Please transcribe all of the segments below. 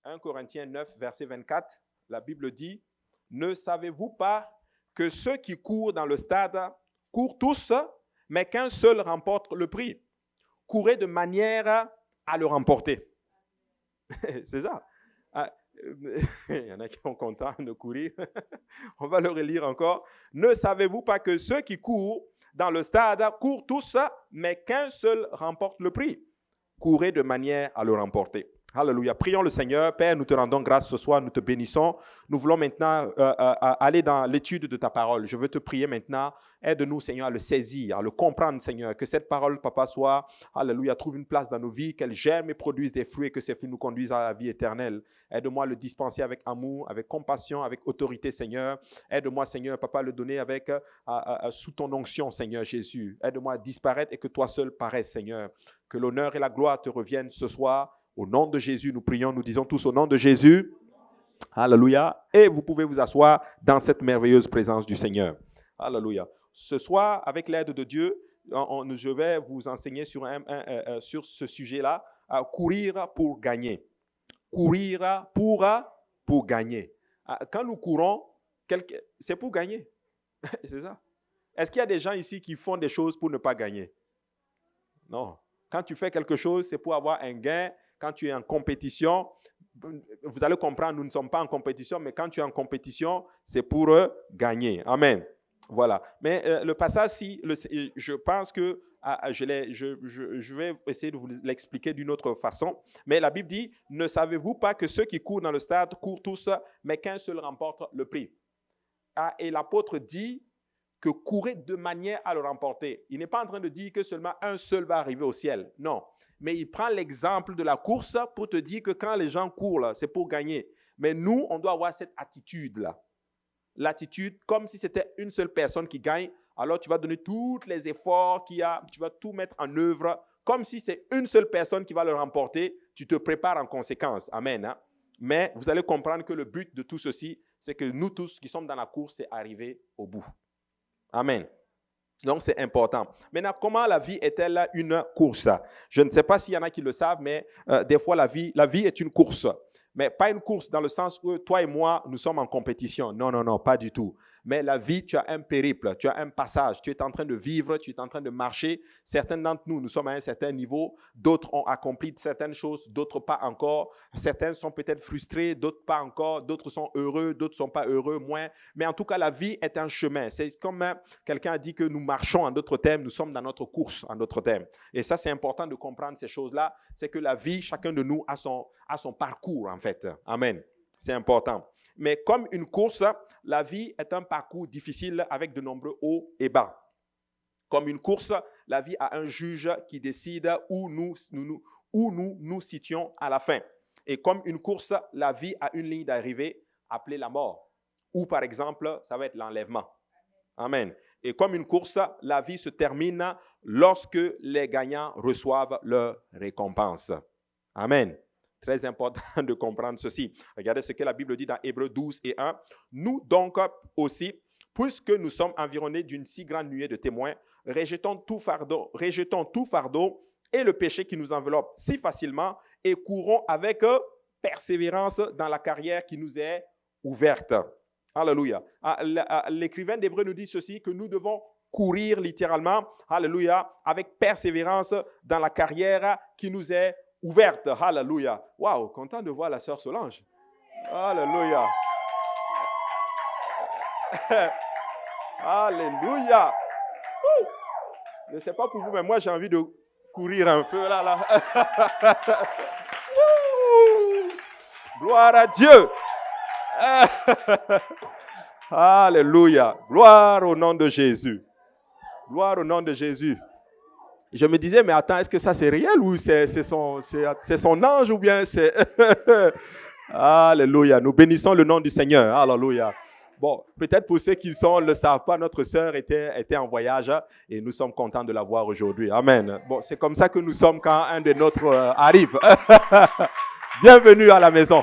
1 Corinthiens 9, verset 24, la Bible dit, « Ne savez-vous pas que ceux qui courent dans le stade courent tous, mais qu'un seul remporte le prix. Courez de manière à le remporter. » C'est ça. Il y en a qui sont contents de courir. On va le relire encore. « Ne savez-vous pas que ceux qui courent dans le stade courent tous, mais qu'un seul remporte le prix. Courez de manière à le remporter. » Alléluia. Prions le Seigneur. Père, nous te rendons grâce ce soir, nous te bénissons. Nous voulons maintenant aller dans l'étude de ta parole. Je veux te prier maintenant. Aide-nous, Seigneur, à le saisir, à le comprendre, Seigneur. Que cette parole, Papa, soit, alléluia, trouve une place dans nos vies, qu'elle germe et produise des fruits et que ces fruits nous conduisent à la vie éternelle. Aide-moi à le dispenser avec amour, avec compassion, avec autorité, Seigneur. Aide-moi, Seigneur, Papa, à le donner avec, sous ton onction, Seigneur Jésus. Aide-moi à disparaître et que toi seul paraisses, Seigneur. Que l'honneur et la gloire te reviennent ce soir. Au nom de Jésus, nous prions, nous disons tous au nom de Jésus. Alléluia. Et vous pouvez vous asseoir dans cette merveilleuse présence du Seigneur. Alléluia. Ce soir, avec l'aide de Dieu, je vais vous enseigner sur ce sujet-là, courir pour gagner. Courir pour gagner. Quand nous courons, c'est pour gagner. C'est ça. Est-ce qu'il y a des gens ici qui font des choses pour ne pas gagner? Non. Quand tu fais quelque chose, c'est pour avoir un gain. Quand tu es en compétition, vous allez comprendre, nous ne sommes pas en compétition, mais quand tu es en compétition, c'est pour gagner. Amen. Voilà. Mais le passage, je pense que je vais essayer de vous l'expliquer d'une autre façon. Mais la Bible dit, « Ne savez-vous pas que ceux qui courent dans le stade courent tous, mais qu'un seul remporte le prix. » Et l'apôtre dit que courir de manière à le remporter. Il n'est pas en train de dire que seulement un seul va arriver au ciel. Non. Mais il prend l'exemple de la course pour te dire que quand les gens courent, là, c'est pour gagner. Mais nous, on doit avoir cette attitude-là. L'attitude, comme si c'était une seule personne qui gagne, alors tu vas donner tous les efforts qu'il y a, tu vas tout mettre en œuvre, comme si c'est une seule personne qui va le remporter, tu te prépares en conséquence. Amen. Hein? Mais vous allez comprendre que le but de tout ceci, c'est que nous tous qui sommes dans la course, c'est arriver au bout. Amen. Donc, c'est important. Maintenant, comment la vie est-elle une course? Je ne sais pas s'il y en a qui le savent, mais des fois, la vie est une course. Mais pas une course dans le sens où toi et moi, nous sommes en compétition. Non, non, non, pas du tout. Mais la vie, tu as un périple, tu as un passage. Tu es en train de vivre, tu es en train de marcher. Certains d'entre nous, nous sommes à un certain niveau. D'autres ont accompli certaines choses, d'autres pas encore. Certains sont peut-être frustrés, d'autres pas encore. D'autres sont heureux, d'autres ne sont pas heureux, moins. Mais en tout cas, la vie est un chemin. C'est comme quelqu'un a dit que nous marchons, en d'autres termes, nous sommes dans notre course, en d'autres termes. Et ça, c'est important de comprendre ces choses-là. C'est que la vie, chacun de nous a son parcours, en fait. Amen. C'est important. Mais comme une course, la vie est un parcours difficile avec de nombreux hauts et bas. Comme une course, la vie a un juge qui décide où nous situons à la fin. Et comme une course, la vie a une ligne d'arrivée appelée la mort. Ou par exemple, ça va être l'enlèvement. Amen. Et comme une course, la vie se termine lorsque les gagnants reçoivent leur récompense. Amen. Très important de comprendre ceci. Regardez ce que la Bible dit dans Hébreux 12 et 1. Nous donc aussi, puisque nous sommes environnés d'une si grande nuée de témoins, rejetons tout fardeau et le péché qui nous enveloppe si facilement et courons avec persévérance dans la carrière qui nous est ouverte. Alléluia. L'écrivain d'Hébreux nous dit ceci, que nous devons courir littéralement, alléluia, avec persévérance dans la carrière qui nous est ouverte. Alléluia. Waouh, content de voir la sœur Solange. Alléluia. Alléluia. Je ne sais pas pour vous, mais moi j'ai envie de courir un peu là. Gloire à Dieu. Alléluia. Gloire au nom de Jésus. Gloire au nom de Jésus. Je me disais, mais attends, est-ce que ça c'est réel ou c'est son ange ou bien c'est... Alléluia. Nous bénissons le nom du Seigneur. Alléluia. Bon, peut-être pour ceux qui ne le savent pas, notre sœur était en voyage et nous sommes contents de la voir aujourd'hui. Amen. Bon, c'est comme ça que nous sommes quand un de nôtres arrive. Bienvenue à la maison.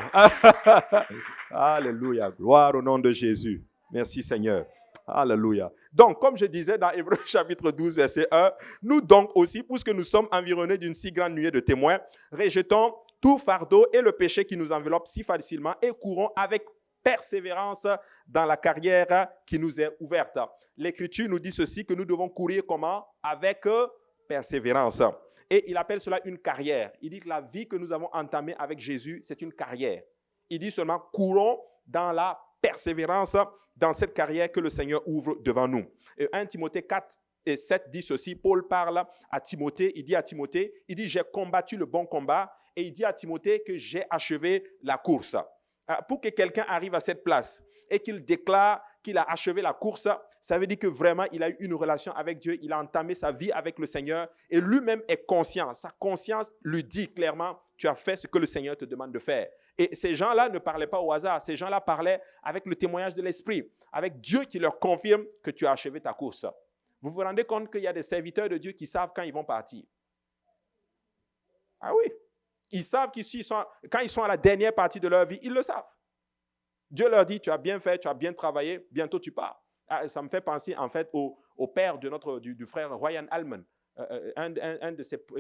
Alléluia. Gloire au nom de Jésus. Merci Seigneur. Alléluia. Donc, comme je disais dans Hébreux chapitre 12, verset 1, nous donc aussi, puisque nous sommes environnés d'une si grande nuée de témoins, rejetons tout fardeau et le péché qui nous enveloppe si facilement et courons avec persévérance dans la carrière qui nous est ouverte. L'Écriture nous dit ceci, que nous devons courir comment? Avec persévérance. Et il appelle cela une carrière. Il dit que la vie que nous avons entamée avec Jésus, c'est une carrière. Il dit seulement, courons dans la persévérance, dans cette carrière que le Seigneur ouvre devant nous. Et 1 Timothée 4 et 7 dit ceci, Paul parle à Timothée, il dit, j'ai combattu le bon combat, et il dit à Timothée que j'ai achevé la course. Pour que quelqu'un arrive à cette place et qu'il déclare qu'il a achevé la course, ça veut dire que vraiment il a eu une relation avec Dieu, il a entamé sa vie avec le Seigneur et lui-même est conscient. Sa conscience lui dit clairement, tu as fait ce que le Seigneur te demande de faire. Et ces gens-là ne parlaient pas au hasard, ces gens-là parlaient avec le témoignage de l'Esprit, avec Dieu qui leur confirme que tu as achevé ta course. Vous vous rendez compte qu'il y a des serviteurs de Dieu qui savent quand ils vont partir? Ah oui. Ils savent quand ils sont à la dernière partie de leur vie, ils le savent. Dieu leur dit, tu as bien fait, tu as bien travaillé, bientôt tu pars. Ça me fait penser en fait au père du frère Ryan Allman.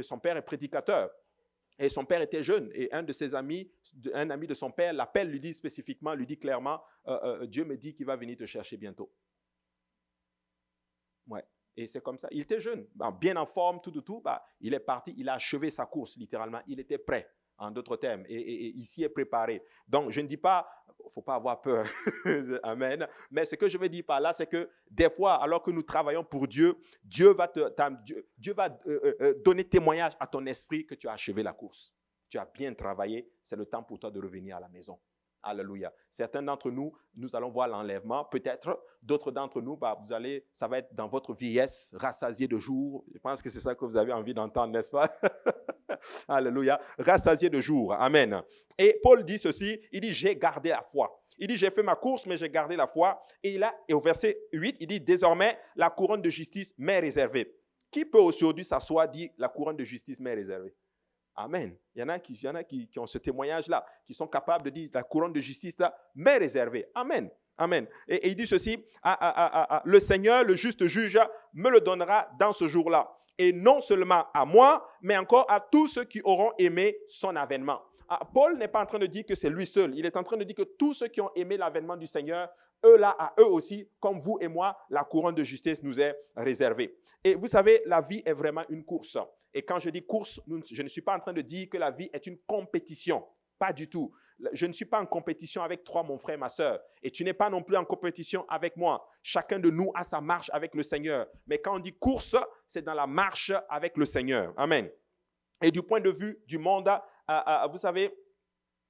Son père est prédicateur. Et son père était jeune. Et un de ses amis, un ami de son père, l'appelle, lui dit clairement, Dieu me dit qu'il va venir te chercher bientôt. Ouais. Et c'est comme ça. Il était jeune, bien en forme, tout. Il est parti, il a achevé sa course, littéralement. Il était prêt, en d'autres termes. Et il s'y est préparé. Donc, je ne dis pas, il ne faut pas avoir peur. Amen. Mais ce que je veux dire par là, c'est que des fois, alors que nous travaillons pour Dieu, Dieu va donner témoignage à ton esprit que tu as achevé la course. Tu as bien travaillé. C'est le temps pour toi de revenir à la maison. Alléluia. Certains d'entre nous, nous allons voir l'enlèvement. Peut-être d'autres d'entre nous, ça va être dans votre vieillesse, rassasié de jour. Je pense que c'est ça que vous avez envie d'entendre, n'est-ce pas? Alléluia. Rassasié de jour. Amen. Et Paul dit ceci, il dit, j'ai gardé la foi. Il dit, j'ai fait ma course, mais j'ai gardé la foi. Et au verset 8, il dit, désormais, la couronne de justice m'est réservée. Qui peut aujourd'hui s'asseoir et dire, la couronne de justice m'est réservée? Amen. Il y en a qui ont ce témoignage-là, qui sont capables de dire la couronne de justice m'est réservée. Amen. Amen. Et il dit ceci, le Seigneur, le juste juge, me le donnera dans ce jour-là. Et non seulement à moi, mais encore à tous ceux qui auront aimé son avènement. Paul n'est pas en train de dire que c'est lui seul. Il est en train de dire que tous ceux qui ont aimé l'avènement du Seigneur, à eux aussi, comme vous et moi, la couronne de justice nous est réservée. Et vous savez, la vie est vraiment une course. Et quand je dis course, je ne suis pas en train de dire que la vie est une compétition. Pas du tout. Je ne suis pas en compétition avec toi, mon frère, ma soeur. Et tu n'es pas non plus en compétition avec moi. Chacun de nous a sa marche avec le Seigneur. Mais quand on dit course, c'est dans la marche avec le Seigneur. Amen. Et du point de vue du monde, vous savez,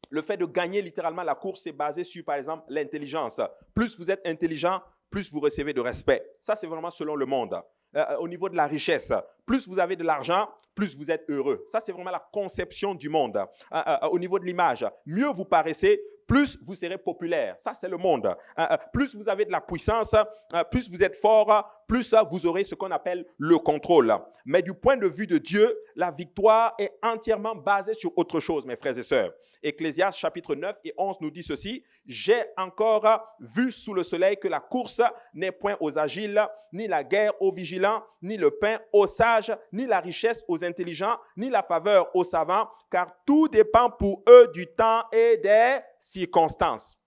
le fait de gagner littéralement la course, c'est basé sur, par exemple, l'intelligence. Plus vous êtes intelligent, plus vous recevez de respect. Ça, c'est vraiment selon le monde. Au niveau de la richesse, plus vous avez de l'argent, plus vous êtes heureux. Ça, c'est vraiment la conception du monde. Au niveau de l'image, mieux vous paraissez, plus vous serez populaire. Ça, c'est le monde. Plus vous avez de la puissance, plus vous êtes fort, plus vous aurez ce qu'on appelle le contrôle. Mais du point de vue de Dieu, la victoire est entièrement basée sur autre chose, mes frères et sœurs. Ecclésiaste chapitre 9 et 11 nous dit ceci, « J'ai encore vu sous le soleil que la course n'est point aux agiles, ni la guerre aux vigilants, ni le pain aux sages, ni la richesse aux intelligents, ni la faveur aux savants, car tout dépend pour eux du temps et des circonstances. »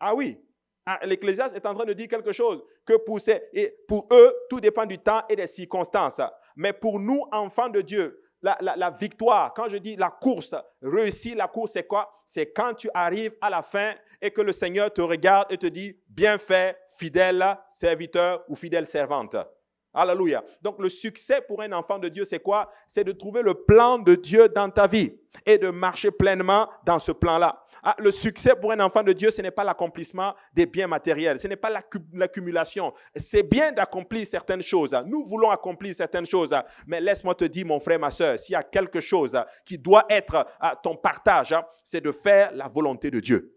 Ah oui, l'Ecclésiaste est en train de dire quelque chose, que pour eux, tout dépend du temps et des circonstances. Mais pour nous, enfants de Dieu, la victoire, quand je dis la course, réussir la course, c'est quoi? C'est quand tu arrives à la fin et que le Seigneur te regarde et te dit, bien fait, fidèle serviteur ou fidèle servante. Alléluia. Donc, le succès pour un enfant de Dieu, c'est quoi? C'est de trouver le plan de Dieu dans ta vie et de marcher pleinement dans ce plan-là. Le succès pour un enfant de Dieu, ce n'est pas l'accomplissement des biens matériels. Ce n'est pas l'accumulation. C'est bien d'accomplir certaines choses. Nous voulons accomplir certaines choses. Mais laisse-moi te dire, mon frère, ma soeur, s'il y a quelque chose qui doit être ton partage, c'est de faire la volonté de Dieu.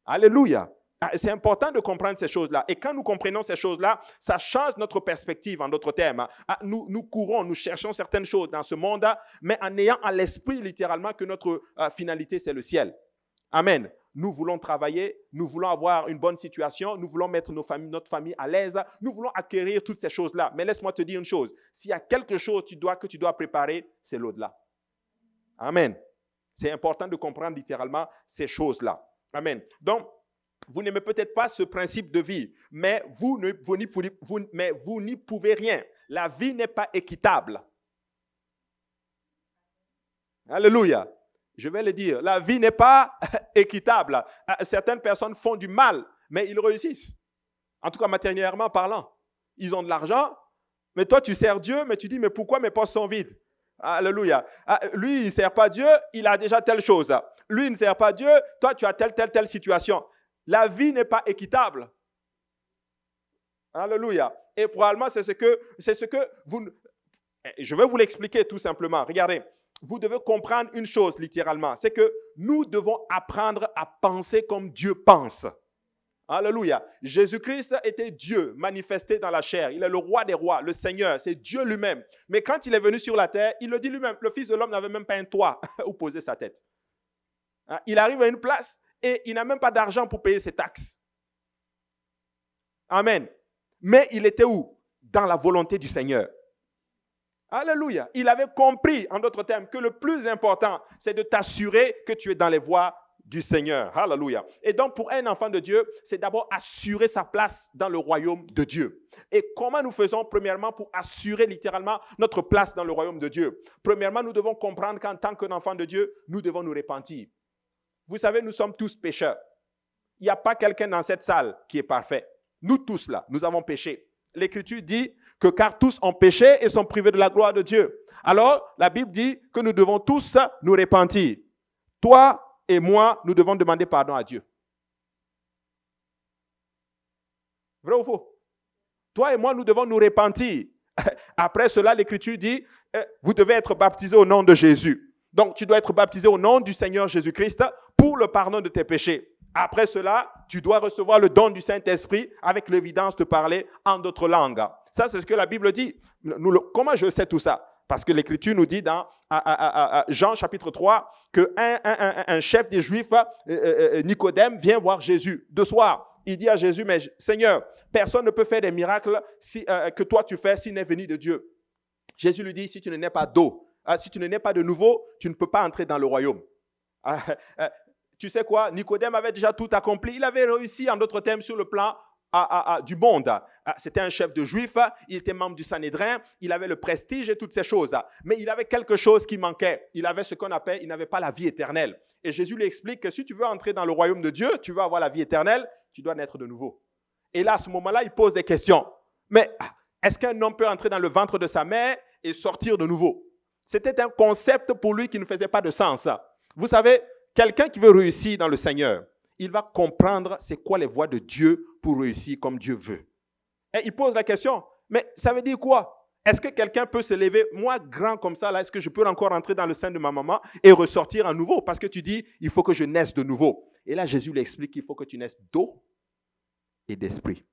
Alléluia. C'est important de comprendre ces choses-là. Et quand nous comprenons ces choses-là, ça change notre perspective, en d'autres termes. Nous courons, nous cherchons certaines choses dans ce monde, mais en ayant à l'esprit littéralement que notre finalité, c'est le ciel. Amen. Nous voulons travailler, nous voulons avoir une bonne situation, nous voulons mettre notre famille à l'aise, nous voulons acquérir toutes ces choses-là. Mais laisse-moi te dire une chose, s'il y a quelque chose que tu dois préparer, c'est l'au-delà. Amen. C'est important de comprendre littéralement ces choses-là. Amen. Donc, vous n'aimez peut-être pas ce principe de vie, mais vous n'y pouvez rien. La vie n'est pas équitable. Alléluia. Je vais le dire, la vie n'est pas équitable. Certaines personnes font du mal, mais ils réussissent. En tout cas, matériellement parlant. Ils ont de l'argent, mais toi, tu sers Dieu, mais tu dis, mais pourquoi mes poches sont vides? Alléluia. Lui, il ne sert pas Dieu, il a déjà telle chose. Lui, il ne sert pas Dieu, toi, tu as telle situation. La vie n'est pas équitable. Alléluia. Et probablement, c'est ce que vous... Je vais vous l'expliquer tout simplement. Regardez, vous devez comprendre une chose littéralement, c'est que nous devons apprendre à penser comme Dieu pense. Alléluia. Jésus-Christ était Dieu manifesté dans la chair. Il est le roi des rois, le Seigneur, c'est Dieu lui-même. Mais quand il est venu sur la terre, il le dit lui-même, le Fils de l'homme n'avait même pas un toit où poser sa tête. Il arrive à une place et il n'a même pas d'argent pour payer ses taxes. Amen. Mais il était où? Dans la volonté du Seigneur. Alléluia. Il avait compris, en d'autres termes, que le plus important, c'est de t'assurer que tu es dans les voies du Seigneur. Alléluia. Et donc, pour un enfant de Dieu, c'est d'abord assurer sa place dans le royaume de Dieu. Et comment nous faisons, premièrement, pour assurer littéralement notre place dans le royaume de Dieu? Premièrement, nous devons comprendre qu'en tant qu'enfant de Dieu, nous devons nous repentir. Vous savez, nous sommes tous pécheurs. Il n'y a pas quelqu'un dans cette salle qui est parfait. Nous tous là, nous avons péché. L'Écriture dit que car tous ont péché et sont privés de la gloire de Dieu. Alors, la Bible dit que nous devons tous nous repentir. Toi et moi, nous devons demander pardon à Dieu. Vrai ou faux? Toi et moi, nous devons nous repentir. Après cela, l'Écriture dit, vous devez être baptisés au nom de Jésus. Donc, tu dois être baptisé au nom du Seigneur Jésus-Christ pour le pardon de tes péchés. Après cela, tu dois recevoir le don du Saint-Esprit avec l'évidence de parler en d'autres langues. Ça, c'est ce que la Bible dit. Comment je sais tout ça? Parce que l'Écriture nous dit dans Jean chapitre 3 qu'un chef des Juifs, Nicodème, vient voir Jésus de soir. Il dit à Jésus, mais Seigneur, personne ne peut faire des miracles que toi tu fais s'il n'est venu de Dieu. Jésus lui dit, si tu ne nais pas d'eau, si tu ne nais pas de nouveau, tu ne peux pas entrer dans le royaume. Tu sais quoi? Nicodème avait déjà tout accompli. Il avait réussi, en d'autres termes, sur le plan du monde. C'était un chef de juif, il était membre du Sanhédrin, il avait le prestige et toutes ces choses. Mais il avait quelque chose qui manquait. Il avait ce qu'on appelle, il n'avait pas la vie éternelle. Et Jésus lui explique que si tu veux entrer dans le royaume de Dieu, tu veux avoir la vie éternelle, tu dois naître de nouveau. Et là, à ce moment-là, il pose des questions. Mais est-ce qu'un homme peut entrer dans le ventre de sa mère et sortir de nouveau? C'était un concept pour lui qui ne faisait pas de sens. Vous savez, quelqu'un qui veut réussir dans le Seigneur, il va comprendre c'est quoi les voies de Dieu pour réussir comme Dieu veut. Et il pose la question, mais ça veut dire quoi? Est-ce que quelqu'un peut se lever, moi grand comme ça, là, est-ce que je peux encore entrer dans le sein de ma maman et ressortir à nouveau? Parce que tu dis, il faut que je naisse de nouveau. Et là, Jésus lui explique qu'il faut que tu naisses d'eau et d'esprit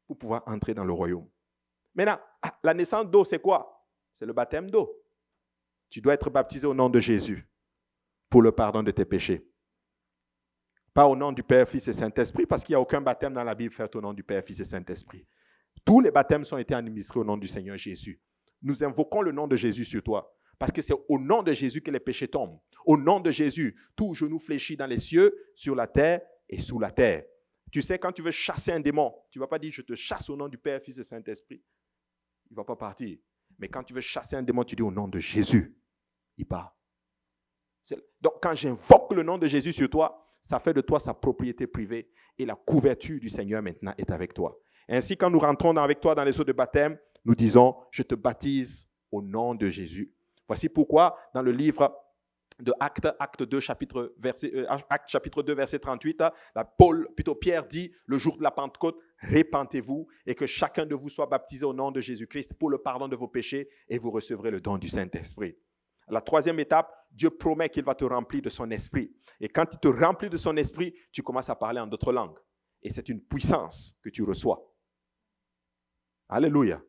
pour pouvoir entrer dans le royaume. Maintenant, la naissance d'eau, c'est quoi? C'est le baptême d'eau. Tu dois être baptisé au nom de Jésus pour le pardon de tes péchés. Pas au nom du Père, Fils et Saint-Esprit, parce qu'il n'y a aucun baptême dans la Bible fait au nom du Père, Fils et Saint-Esprit. Tous les baptêmes ont été administrés au nom du Seigneur Jésus. Nous invoquons le nom de Jésus sur toi, parce que c'est au nom de Jésus que les péchés tombent. Au nom de Jésus, tout genou fléchit dans les cieux, sur la terre et sous la terre. Tu sais, quand tu veux chasser un démon, tu ne vas pas dire « je te chasse au nom du Père, Fils et Saint-Esprit ». Il ne va pas partir. Mais quand tu veux chasser un démon, tu dis au nom de Jésus. Il part. Donc, quand j'invoque le nom de Jésus sur toi, ça fait de toi sa propriété privée et la couverture du Seigneur maintenant est avec toi. Ainsi, quand nous rentrons avec toi dans les eaux de baptême, nous disons, je te baptise au nom de Jésus. Voici pourquoi, dans le livre de Acte 2, chapitre 2, verset 38, Pierre dit, le jour de la Pentecôte, répentez-vous et que chacun de vous soit baptisé au nom de Jésus-Christ pour le pardon de vos péchés et vous recevrez le don du Saint-Esprit. La troisième étape, Dieu promet qu'il va te remplir de son esprit. Et quand il te remplit de son esprit, tu commences à parler en d'autres langues. Et c'est une puissance que tu reçois. Alléluia.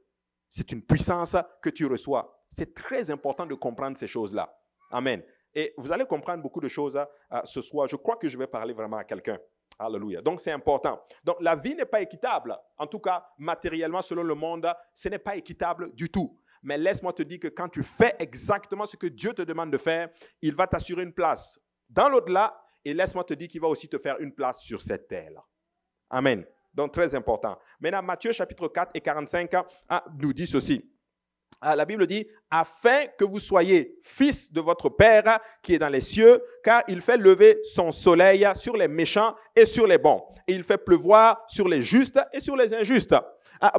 C'est une puissance que tu reçois. C'est très important de comprendre ces choses-là. Amen. Et vous allez comprendre beaucoup de choses ce soir. Je crois que je vais parler vraiment à quelqu'un. Alléluia. Donc, c'est important. Donc, la vie n'est pas équitable. En tout cas, matériellement, selon le monde, ce n'est pas équitable du tout. Mais laisse-moi te dire que quand tu fais exactement ce que Dieu te demande de faire, il va t'assurer une place dans l'au-delà et laisse-moi te dire qu'il va aussi te faire une place sur cette terre-là. Amen. Donc, très important. Maintenant, Matthieu chapitre 4 et 45 nous dit ceci. La Bible dit, afin que vous soyez fils de votre Père qui est dans les cieux, car il fait lever son soleil sur les méchants et sur les bons. Et il fait pleuvoir sur les justes et sur les injustes.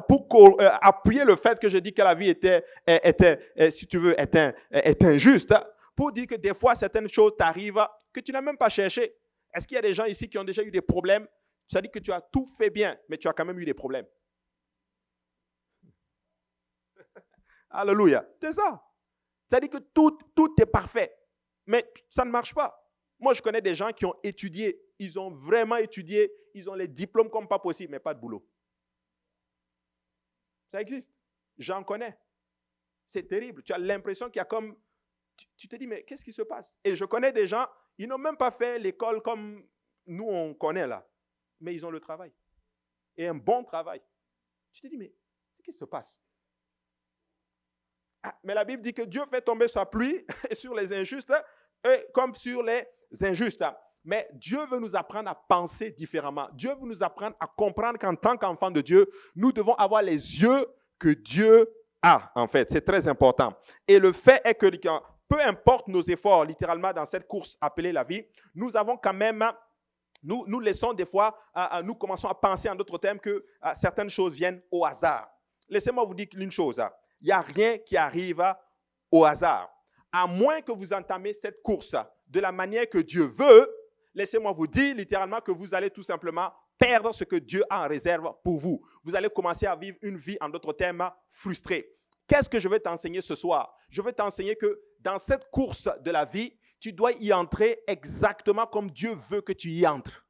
Pour appuyer le fait que je dis que la vie était si tu veux, est injuste, pour dire que des fois, certaines choses t'arrivent que tu n'as même pas cherché. Est-ce qu'il y a des gens ici qui ont déjà eu des problèmes? Ça dit que tu as tout fait bien, mais tu as quand même eu des problèmes. Alléluia. C'est ça. Ça dit que tout est parfait, mais ça ne marche pas. Moi, je connais des gens qui ont étudié, ils ont vraiment étudié, ils ont les diplômes comme pas possible, mais pas de boulot. Ça existe. J'en connais. C'est terrible. Tu as l'impression qu'il y a comme... Tu te dis, mais qu'est-ce qui se passe? Et je connais des gens, ils n'ont même pas fait l'école comme nous, on connaît là. Mais ils ont le travail. Et un bon travail. Tu te dis, mais qu'est-ce qui se passe? Mais la Bible dit que Dieu fait tomber sa pluie sur les injustes comme sur les injustes. Mais Dieu veut nous apprendre à penser différemment. Dieu veut nous apprendre à comprendre qu'en tant qu'enfant de Dieu, nous devons avoir les yeux que Dieu a, en fait. C'est très important. Et le fait est que peu importe nos efforts, littéralement, dans cette course appelée la vie, nous avons quand même... Nous laissons des fois, nous commençons à penser en d'autres termes que certaines choses viennent au hasard. Laissez-moi vous dire une chose. Il n'y a rien qui arrive au hasard. À moins que vous entamez cette course de la manière que Dieu veut, laissez-moi vous dire littéralement que vous allez tout simplement perdre ce que Dieu a en réserve pour vous. Vous allez commencer à vivre une vie, en d'autres termes, frustrée. Qu'est-ce que je vais t'enseigner ce soir? Je vais t'enseigner que dans cette course de la vie, tu dois y entrer exactement comme Dieu veut que tu y entres.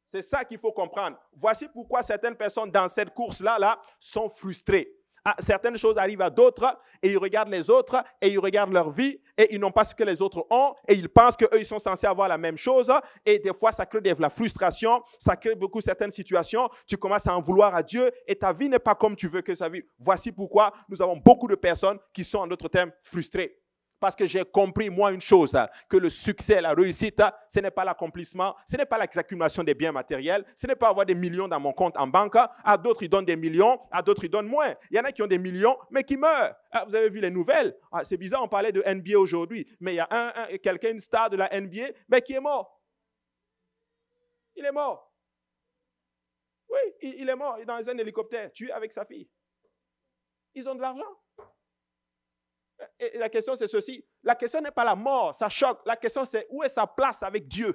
C'est ça qu'il faut comprendre. Voici pourquoi certaines personnes dans cette course-là sont frustrées. Certaines choses arrivent à d'autres et ils regardent les autres et ils regardent leur vie et ils n'ont pas ce que les autres ont et ils pensent qu'eux, ils sont censés avoir la même chose et des fois, ça crée de la frustration, ça crée beaucoup certaines situations. Tu commences à en vouloir à Dieu et ta vie n'est pas comme tu veux que sa vie. Voici pourquoi nous avons beaucoup de personnes qui sont, en d'autres termes, frustrées. Parce que j'ai compris, moi, une chose, que le succès, la réussite, ce n'est pas l'accomplissement, ce n'est pas l'accumulation des biens matériels, ce n'est pas avoir des millions dans mon compte en banque. À d'autres, ils donnent des millions, à d'autres, ils donnent moins. Il y en a qui ont des millions, mais qui meurent. Vous avez vu les nouvelles? C'est bizarre, on parlait de NBA aujourd'hui, mais il y a quelqu'un, une star de la NBA, mais qui est mort. Il est mort. Oui, il est mort dans un hélicoptère, tué avec sa fille. Ils ont de l'argent. Et la question, c'est ceci. La question n'est pas la mort, ça choque. La question, c'est où est sa place avec Dieu?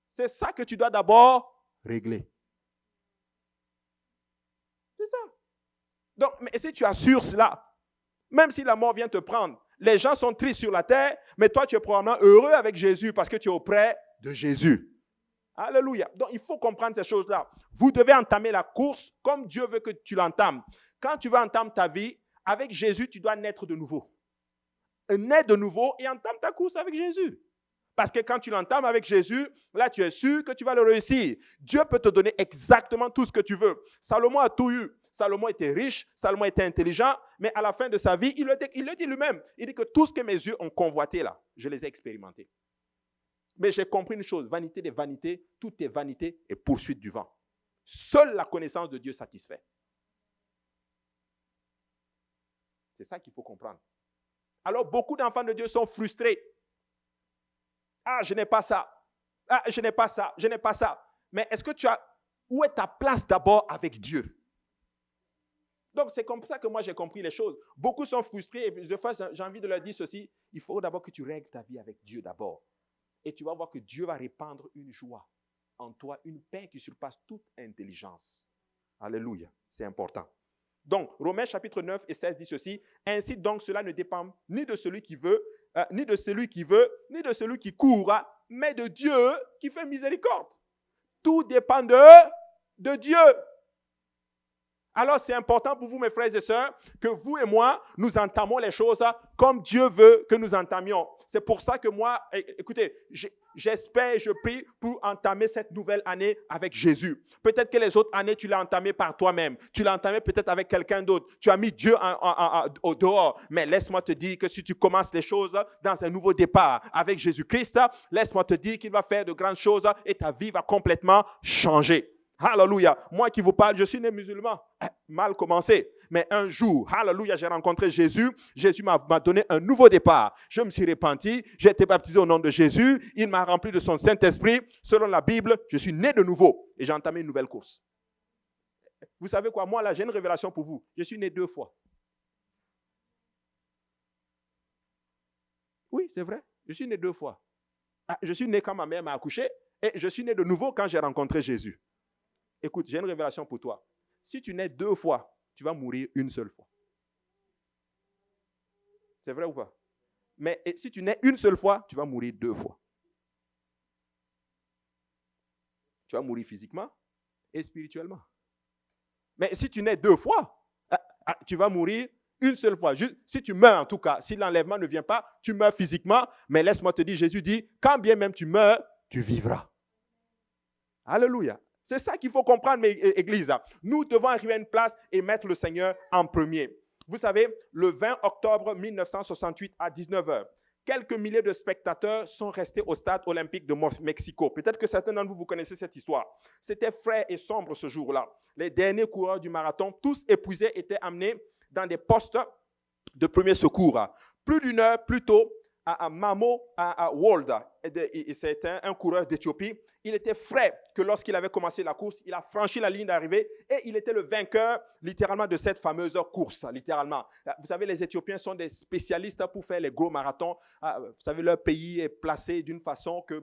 C'est ça que tu dois d'abord régler. C'est ça. Donc, mais si tu assures cela, même si la mort vient te prendre, les gens sont tristes sur la terre, mais toi, tu es probablement heureux avec Jésus parce que tu es auprès de Jésus. Alléluia. Donc, il faut comprendre ces choses-là. Vous devez entamer la course comme Dieu veut que tu l'entames. Quand tu vas entamer ta vie, avec Jésus, tu dois naître de nouveau. Naître de nouveau et entame ta course avec Jésus. Parce que quand tu l'entames avec Jésus, là, tu es sûr que tu vas le réussir. Dieu peut te donner exactement tout ce que tu veux. Salomon a tout eu. Salomon était riche, Salomon était intelligent, mais à la fin de sa vie, il le dit lui-même. Il dit que tout ce que mes yeux ont convoité là, je les ai expérimentés. Mais j'ai compris une chose, vanité des vanités, tout est vanité et poursuite du vent. Seule la connaissance de Dieu satisfait. C'est ça qu'il faut comprendre. Alors, beaucoup d'enfants de Dieu sont frustrés. Ah, je n'ai pas ça. Ah, je n'ai pas ça. Je n'ai pas ça. Mais est-ce que où est ta place d'abord avec Dieu? Donc, c'est comme ça que moi, j'ai compris les choses. Beaucoup sont frustrés. Et des fois, j'ai envie de leur dire ceci. Il faut d'abord que tu règles ta vie avec Dieu d'abord. Et tu vas voir que Dieu va répandre une joie en toi, une paix qui surpasse toute intelligence. Alléluia. C'est important. Donc, Romains chapitre 9 et 16 dit ceci. Ainsi donc, cela ne dépend ni de celui qui veut, ni de celui qui court, mais de Dieu qui fait miséricorde. Tout dépend de Dieu. Alors, c'est important pour vous, mes frères et sœurs, que vous et moi, nous entamons les choses comme Dieu veut que nous entamions. C'est pour ça que moi, écoutez, j'espère et je prie pour entamer cette nouvelle année avec Jésus. Peut-être que les autres années, tu l'as entamée par toi-même. Tu l'as entamée peut-être avec quelqu'un d'autre. Tu as mis Dieu au dehors. Mais laisse-moi te dire que si tu commences les choses dans un nouveau départ avec Jésus-Christ, laisse-moi te dire qu'il va faire de grandes choses et ta vie va complètement changer. Alléluia. Moi qui vous parle, je suis né musulman. Mal commencé. Mais un jour, alléluia, j'ai rencontré Jésus. Jésus m'a donné un nouveau départ. Je me suis repenti. J'ai été baptisé au nom de Jésus. Il m'a rempli de son Saint-Esprit. Selon la Bible, je suis né de nouveau. Et j'ai entamé une nouvelle course. Vous savez quoi? Moi, là, j'ai une révélation pour vous. Je suis né 2 fois. Oui, c'est vrai. Je suis né 2 fois. Je suis né quand ma mère m'a accouché. Et je suis né de nouveau quand j'ai rencontré Jésus. Écoute, j'ai une révélation pour toi. Si tu nais 2 fois, tu vas mourir une seule fois. C'est vrai ou pas? Mais si tu nais une seule fois, tu vas mourir 2 fois. Tu vas mourir physiquement et spirituellement. Mais si tu nais 2 fois, tu vas mourir une seule fois. Si tu meurs en tout cas, si l'enlèvement ne vient pas, tu meurs physiquement. Mais laisse-moi te dire, Jésus dit, quand bien même tu meurs, tu vivras. Alléluia. C'est ça qu'il faut comprendre, mes églises. Nous devons arriver à une place et mettre le Seigneur en premier. Vous savez, le 20 octobre 1968 à 19h, quelques milliers de spectateurs sont restés au stade olympique de Mexico. Peut-être que certains d'entre vous, vous connaissez cette histoire. C'était frais et sombre ce jour-là. Les derniers coureurs du marathon, tous épuisés, étaient amenés dans des postes de premier secours. Plus d'une heure plus tôt, à Mamo World, c'était un coureur d'Éthiopie. Il était frais que lorsqu'il avait commencé la course, il a franchi la ligne d'arrivée et il était le vainqueur littéralement de cette fameuse course, littéralement. Vous savez, les Éthiopiens sont des spécialistes pour faire les gros marathons. Vous savez, leur pays est placé d'une façon que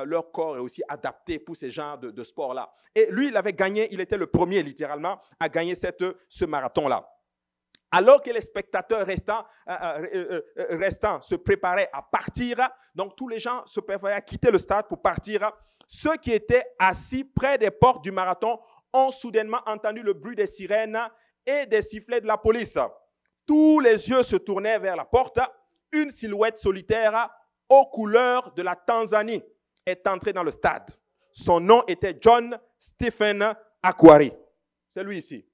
leur corps est aussi adapté pour ces genres de sports-là. Et lui, il avait gagné, il était le premier littéralement à gagner ce marathon-là. Alors que les spectateurs restants se préparaient à partir, donc tous les gens se préparaient à quitter le stade pour partir, ceux qui étaient assis près des portes du marathon ont soudainement entendu le bruit des sirènes et des sifflets de la police. Tous les yeux se tournaient vers la porte. Une silhouette solitaire aux couleurs de la Tanzanie est entrée dans le stade. Son nom était John Stephen Akhwari. C'est lui ici.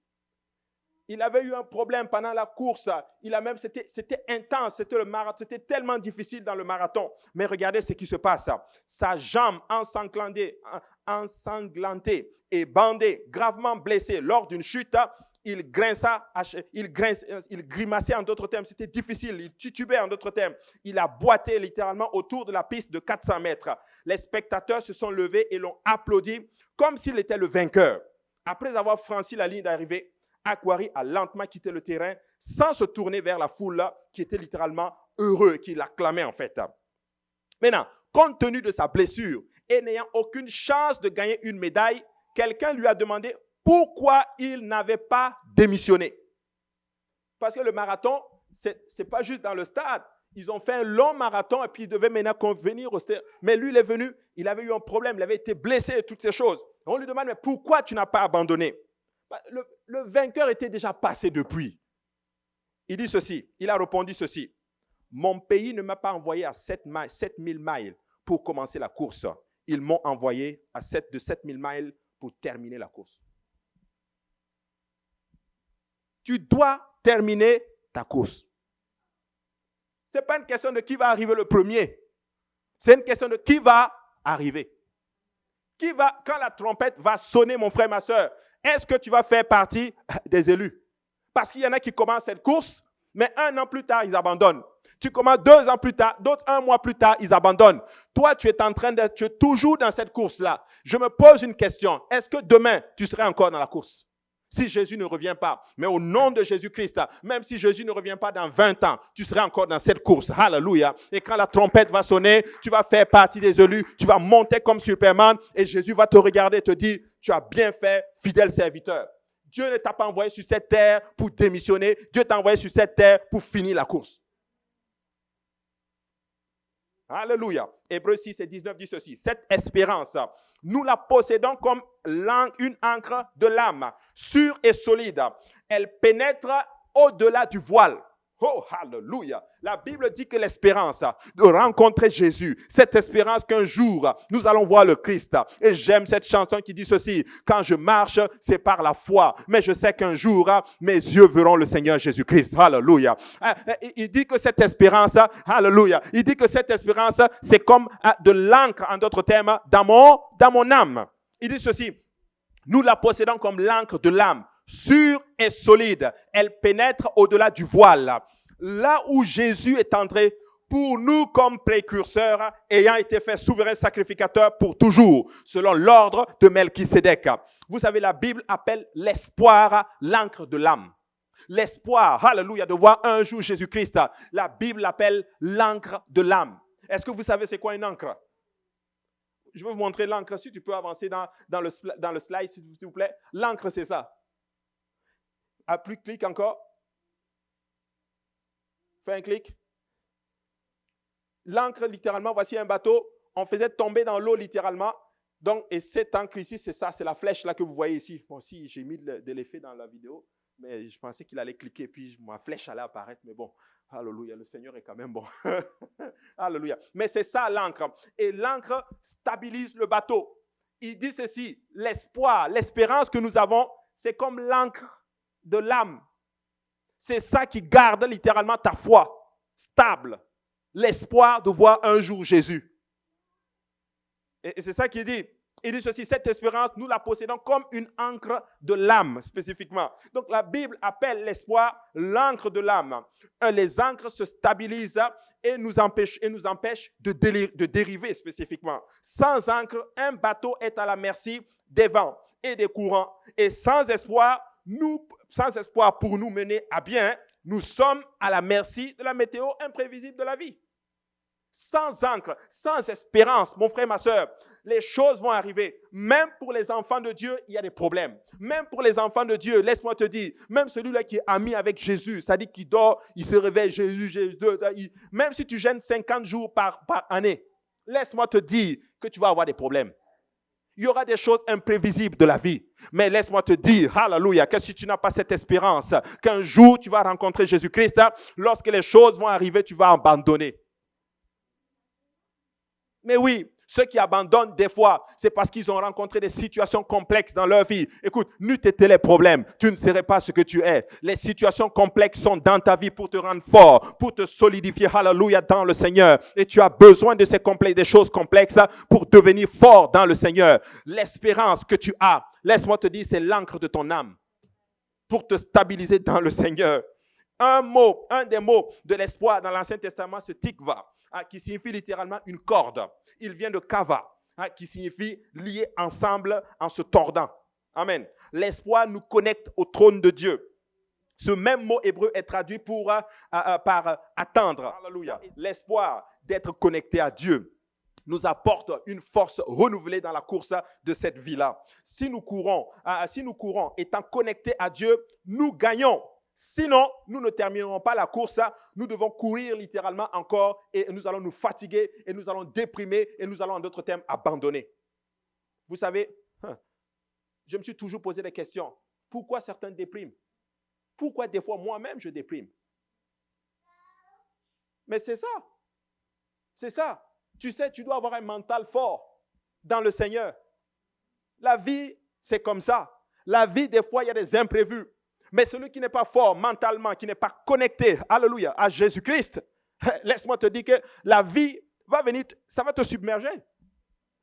Il avait eu un problème pendant la course. C'était intense, c'était le marathon, c'était tellement difficile dans le marathon. Mais regardez ce qui se passe. Sa jambe ensanglantée et bandée, gravement blessée lors d'une chute, il grimaçait en d'autres termes. C'était difficile, il titubait en d'autres termes. Il a boité littéralement autour de la piste de 400 mètres. Les spectateurs se sont levés et l'ont applaudi comme s'il était le vainqueur. Après avoir franchi la ligne d'arrivée, Akhwari a lentement quitté le terrain sans se tourner vers la foule qui était littéralement heureux, qui l'acclamait en fait. Maintenant, compte tenu de sa blessure et n'ayant aucune chance de gagner une médaille, quelqu'un lui a demandé pourquoi il n'avait pas démissionné. Parce que le marathon, ce n'est pas juste dans le stade. Ils ont fait un long marathon et puis ils devaient maintenant convenir au stade. Mais lui, il est venu, il avait eu un problème, il avait été blessé et toutes ces choses. On lui demande, mais pourquoi tu n'as pas abandonné? Le vainqueur était déjà passé depuis. Il dit ceci, il a répondu ceci. Mon pays ne m'a pas envoyé à 7000 miles pour commencer la course. Ils m'ont envoyé de 7000 miles pour terminer la course. Tu dois terminer ta course. Ce n'est pas une question de qui va arriver le premier. C'est une question de qui va arriver. Quand la trompette va sonner, mon frère, ma soeur, est-ce que tu vas faire partie des élus? Parce qu'il y en a qui commencent cette course, mais 1 an plus tard, ils abandonnent. Tu commences 2 ans plus tard, d'autres 1 mois plus tard, ils abandonnent. Toi, tu es toujours dans cette course-là. Je me pose une question. Est-ce que demain, tu serais encore dans la course? Si Jésus ne revient pas, mais au nom de Jésus-Christ, même si Jésus ne revient pas dans 20 ans, tu seras encore dans cette course. Alléluia. Et quand la trompette va sonner, tu vas faire partie des élus, tu vas monter comme Superman et Jésus va te regarder et te dire, tu as bien fait, fidèle serviteur. Dieu ne t'a pas envoyé sur cette terre pour démissionner. Dieu t'a envoyé sur cette terre pour finir la course. Alléluia. Hébreux 6 et 19 dit ceci. Cette espérance Nous la possédons comme une ancre de l'âme, sûre et solide. Elle pénètre au-delà du voile. Oh, hallelujah. La Bible dit que l'espérance de rencontrer Jésus, cette espérance qu'un jour, nous allons voir le Christ. Et j'aime cette chanson qui dit ceci: quand je marche, c'est par la foi, mais je sais qu'un jour, mes yeux verront le Seigneur Jésus-Christ. Hallelujah. Il dit que cette espérance, hallelujah, il dit que cette espérance, c'est comme de l'encre, en d'autres termes, dans mon âme. Il dit ceci: nous la possédons comme l'encre de l'âme, sûre et solide. Elle pénètre au-delà du voile. Là où Jésus est entré pour nous comme précurseur, ayant été fait souverain sacrificateur pour toujours, selon l'ordre de Melchisédek. Vous savez, la Bible appelle l'espoir l'encre de l'âme. L'espoir, alléluia, de voir un jour Jésus-Christ. La Bible l'appelle l'encre de l'âme. Est-ce que vous savez c'est quoi une encre? Je vais vous montrer l'encre. Si tu peux avancer dans le slide, s'il vous plaît. L'encre, c'est ça. Plus clic encore. Fais un clic. L'encre, littéralement, voici un bateau. On faisait tomber dans l'eau, littéralement. Donc, et cette encre ici, c'est ça, c'est la flèche là que vous voyez ici. Bon, si j'ai mis de l'effet dans la vidéo, mais je pensais qu'il allait cliquer, puis ma flèche allait apparaître. Mais bon, alléluia, le Seigneur est quand même bon. Alléluia. Mais c'est ça l'encre. Et l'encre stabilise le bateau. Il dit ceci: l'espoir, l'espérance que nous avons, c'est comme l'encre de l'âme. C'est ça qui garde littéralement ta foi stable. L'espoir de voir un jour Jésus. Et c'est ça qu'il dit. Il dit ceci: cette espérance, nous la possédons comme une encre de l'âme, spécifiquement. Donc la Bible appelle l'espoir l'encre de l'âme. Les encres se stabilisent et nous empêchent de dériver spécifiquement. Sans encre, un bateau est à la merci des vents et des courants. Et sans espoir pour nous mener à bien, nous sommes à la merci de la météo imprévisible de la vie. Sans encre, sans espérance, mon frère, ma soeur, les choses vont arriver. Même pour les enfants de Dieu, il y a des problèmes. Même pour les enfants de Dieu, laisse-moi te dire, même celui-là qui est ami avec Jésus, ça dit qu'il dort, il se réveille, Jésus, même si tu gênes 50 jours par année, laisse-moi te dire que tu vas avoir des problèmes. Il y aura des choses imprévisibles de la vie. Mais laisse-moi te dire, alléluia, que si tu n'as pas cette espérance, qu'un jour tu vas rencontrer Jésus-Christ, lorsque les choses vont arriver, tu vas abandonner. Mais oui, ceux qui abandonnent des fois, c'est parce qu'ils ont rencontré des situations complexes dans leur vie. Écoute, n'eût été les problèmes, tu ne serais pas ce que tu es. Les situations complexes sont dans ta vie pour te rendre fort, pour te solidifier, alléluia, dans le Seigneur. Et tu as besoin de des choses complexes pour devenir fort dans le Seigneur. L'espérance que tu as, laisse-moi te dire, c'est l'encre de ton âme pour te stabiliser dans le Seigneur. Un des mots de l'espoir dans l'Ancien Testament, c'est tikva, qui signifie littéralement une corde. Il vient de kava, qui signifie lier ensemble en se tordant. Amen. L'espoir nous connecte au trône de Dieu. Ce même mot hébreu est traduit par attendre. Alléluia. L'espoir d'être connecté à Dieu nous apporte une force renouvelée dans la course de cette vie-là. Si nous courons étant connectés à Dieu, nous gagnons. Sinon, nous ne terminerons pas la course. Nous devons courir littéralement encore et nous allons nous fatiguer et nous allons déprimer et nous allons en d'autres termes abandonner. Vous savez, je me suis toujours posé des questions. Pourquoi certains dépriment? Pourquoi des fois moi-même je déprime? Mais c'est ça. C'est ça. Tu sais, tu dois avoir un mental fort dans le Seigneur. La vie, c'est comme ça. La vie, des fois, il y a des imprévus. Mais celui qui n'est pas fort mentalement, qui n'est pas connecté, alléluia, à Jésus-Christ, laisse-moi te dire que la vie va venir, ça va te submerger.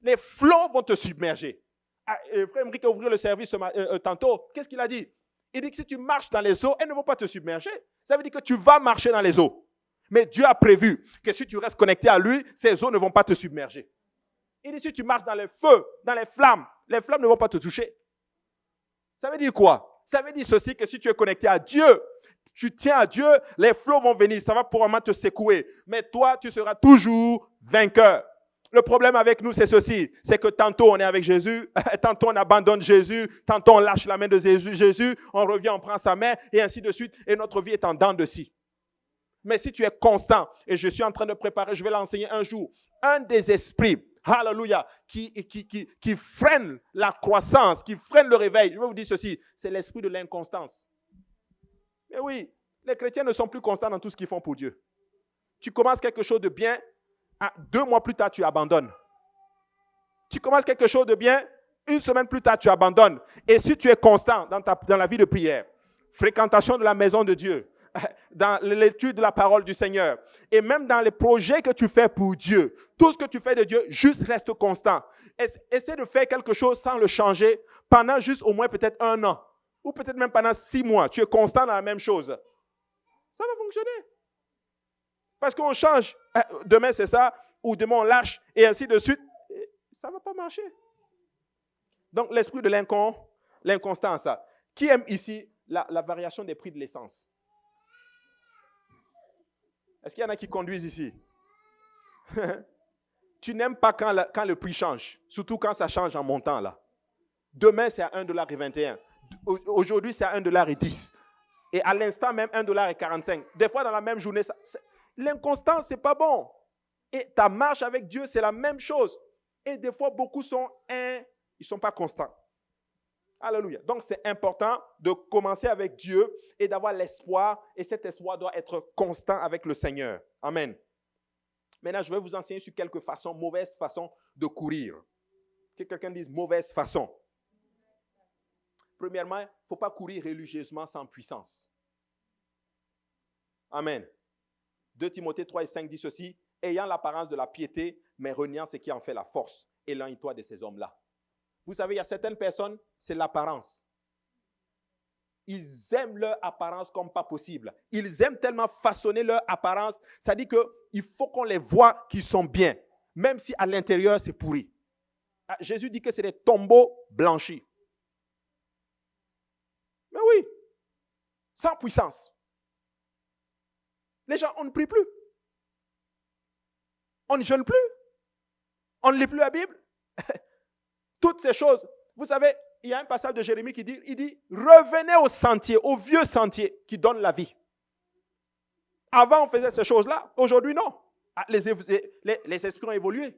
Les flots vont te submerger. Frère Emric a ouvert le service tantôt. Qu'est-ce qu'il a dit? Il dit que si tu marches dans les eaux, elles ne vont pas te submerger. Ça veut dire que tu vas marcher dans les eaux. Mais Dieu a prévu que si tu restes connecté à lui, ces eaux ne vont pas te submerger. Il dit si tu marches dans les feux, dans les flammes ne vont pas te toucher. Ça veut dire quoi? Ça veut dire ceci, que si tu es connecté à Dieu, tu tiens à Dieu, les flots vont venir, ça va probablement te secouer. Mais toi, tu seras toujours vainqueur. Le problème avec nous, c'est ceci, c'est que tantôt on est avec Jésus, tantôt on abandonne Jésus, tantôt on lâche la main de Jésus, on revient, on prend sa main, et ainsi de suite, et notre vie est en dents de scie. Mais si tu es constant, et je suis en train de préparer, je vais l'enseigner un jour, un des esprits, Alléluia, qui freine la croissance, qui freine le réveil. Je vais vous dire ceci, c'est l'esprit de l'inconstance. Mais oui, les chrétiens ne sont plus constants dans tout ce qu'ils font pour Dieu. Tu commences quelque chose de bien, 2 mois plus tard, tu abandonnes. Tu commences quelque chose de bien, 1 semaine plus tard, tu abandonnes. Et si tu es constant dans la vie de prière, fréquentation de la maison de Dieu, dans l'étude de la parole du Seigneur, et même dans les projets que tu fais pour Dieu, tout ce que tu fais de Dieu, juste reste constant. Essaie de faire quelque chose sans le changer pendant juste au moins peut-être 1 an, ou peut-être même pendant 6 mois. Tu es constant dans la même chose. Ça va fonctionner. Parce qu'on change. Demain, c'est ça, ou demain, on lâche, et ainsi de suite. Ça ne va pas marcher. Donc, l'esprit de l'inconstance. Qui aime ici la variation des prix de l'essence? Est-ce qu'il y en a qui conduisent ici? Tu n'aimes pas quand le prix change, surtout quand ça change en montant là. Demain, c'est à $1,21. Aujourd'hui, c'est à $1,10. Et à l'instant même, $1,45. Des fois, dans la même journée, l'inconstance, ce n'est pas bon. Et ta marche avec Dieu, c'est la même chose. Et des fois, beaucoup ils ne sont pas constants. Alléluia. Donc, c'est important de commencer avec Dieu et d'avoir l'espoir. Et cet espoir doit être constant avec le Seigneur. Amen. Maintenant, je vais vous enseigner sur quelques façons, mauvaises façons de courir. Que quelqu'un dise mauvaise façon. Premièrement, il ne faut pas courir religieusement sans puissance. Amen. 2 Timothée 3 et 5 dit ceci, ayant l'apparence de la piété, mais reniant ce qui en fait la force. Éloigne-toi de ces hommes-là. Vous savez, il y a certaines personnes, c'est l'apparence. Ils aiment leur apparence comme pas possible. Ils aiment tellement façonner leur apparence. Ça dit qu'il faut qu'on les voit qu'ils sont bien, même si à l'intérieur, c'est pourri. Jésus dit que c'est des tombeaux blanchis. Mais oui, sans puissance. Les gens, on ne prie plus. On ne jeûne plus. On ne lit plus la Bible. Toutes ces choses. Vous savez, il y a un passage de Jérémie qui dit, revenez au sentier, au vieux sentier qui donne la vie. Avant, on faisait ces choses-là. Aujourd'hui, non. Les esprits ont évolué.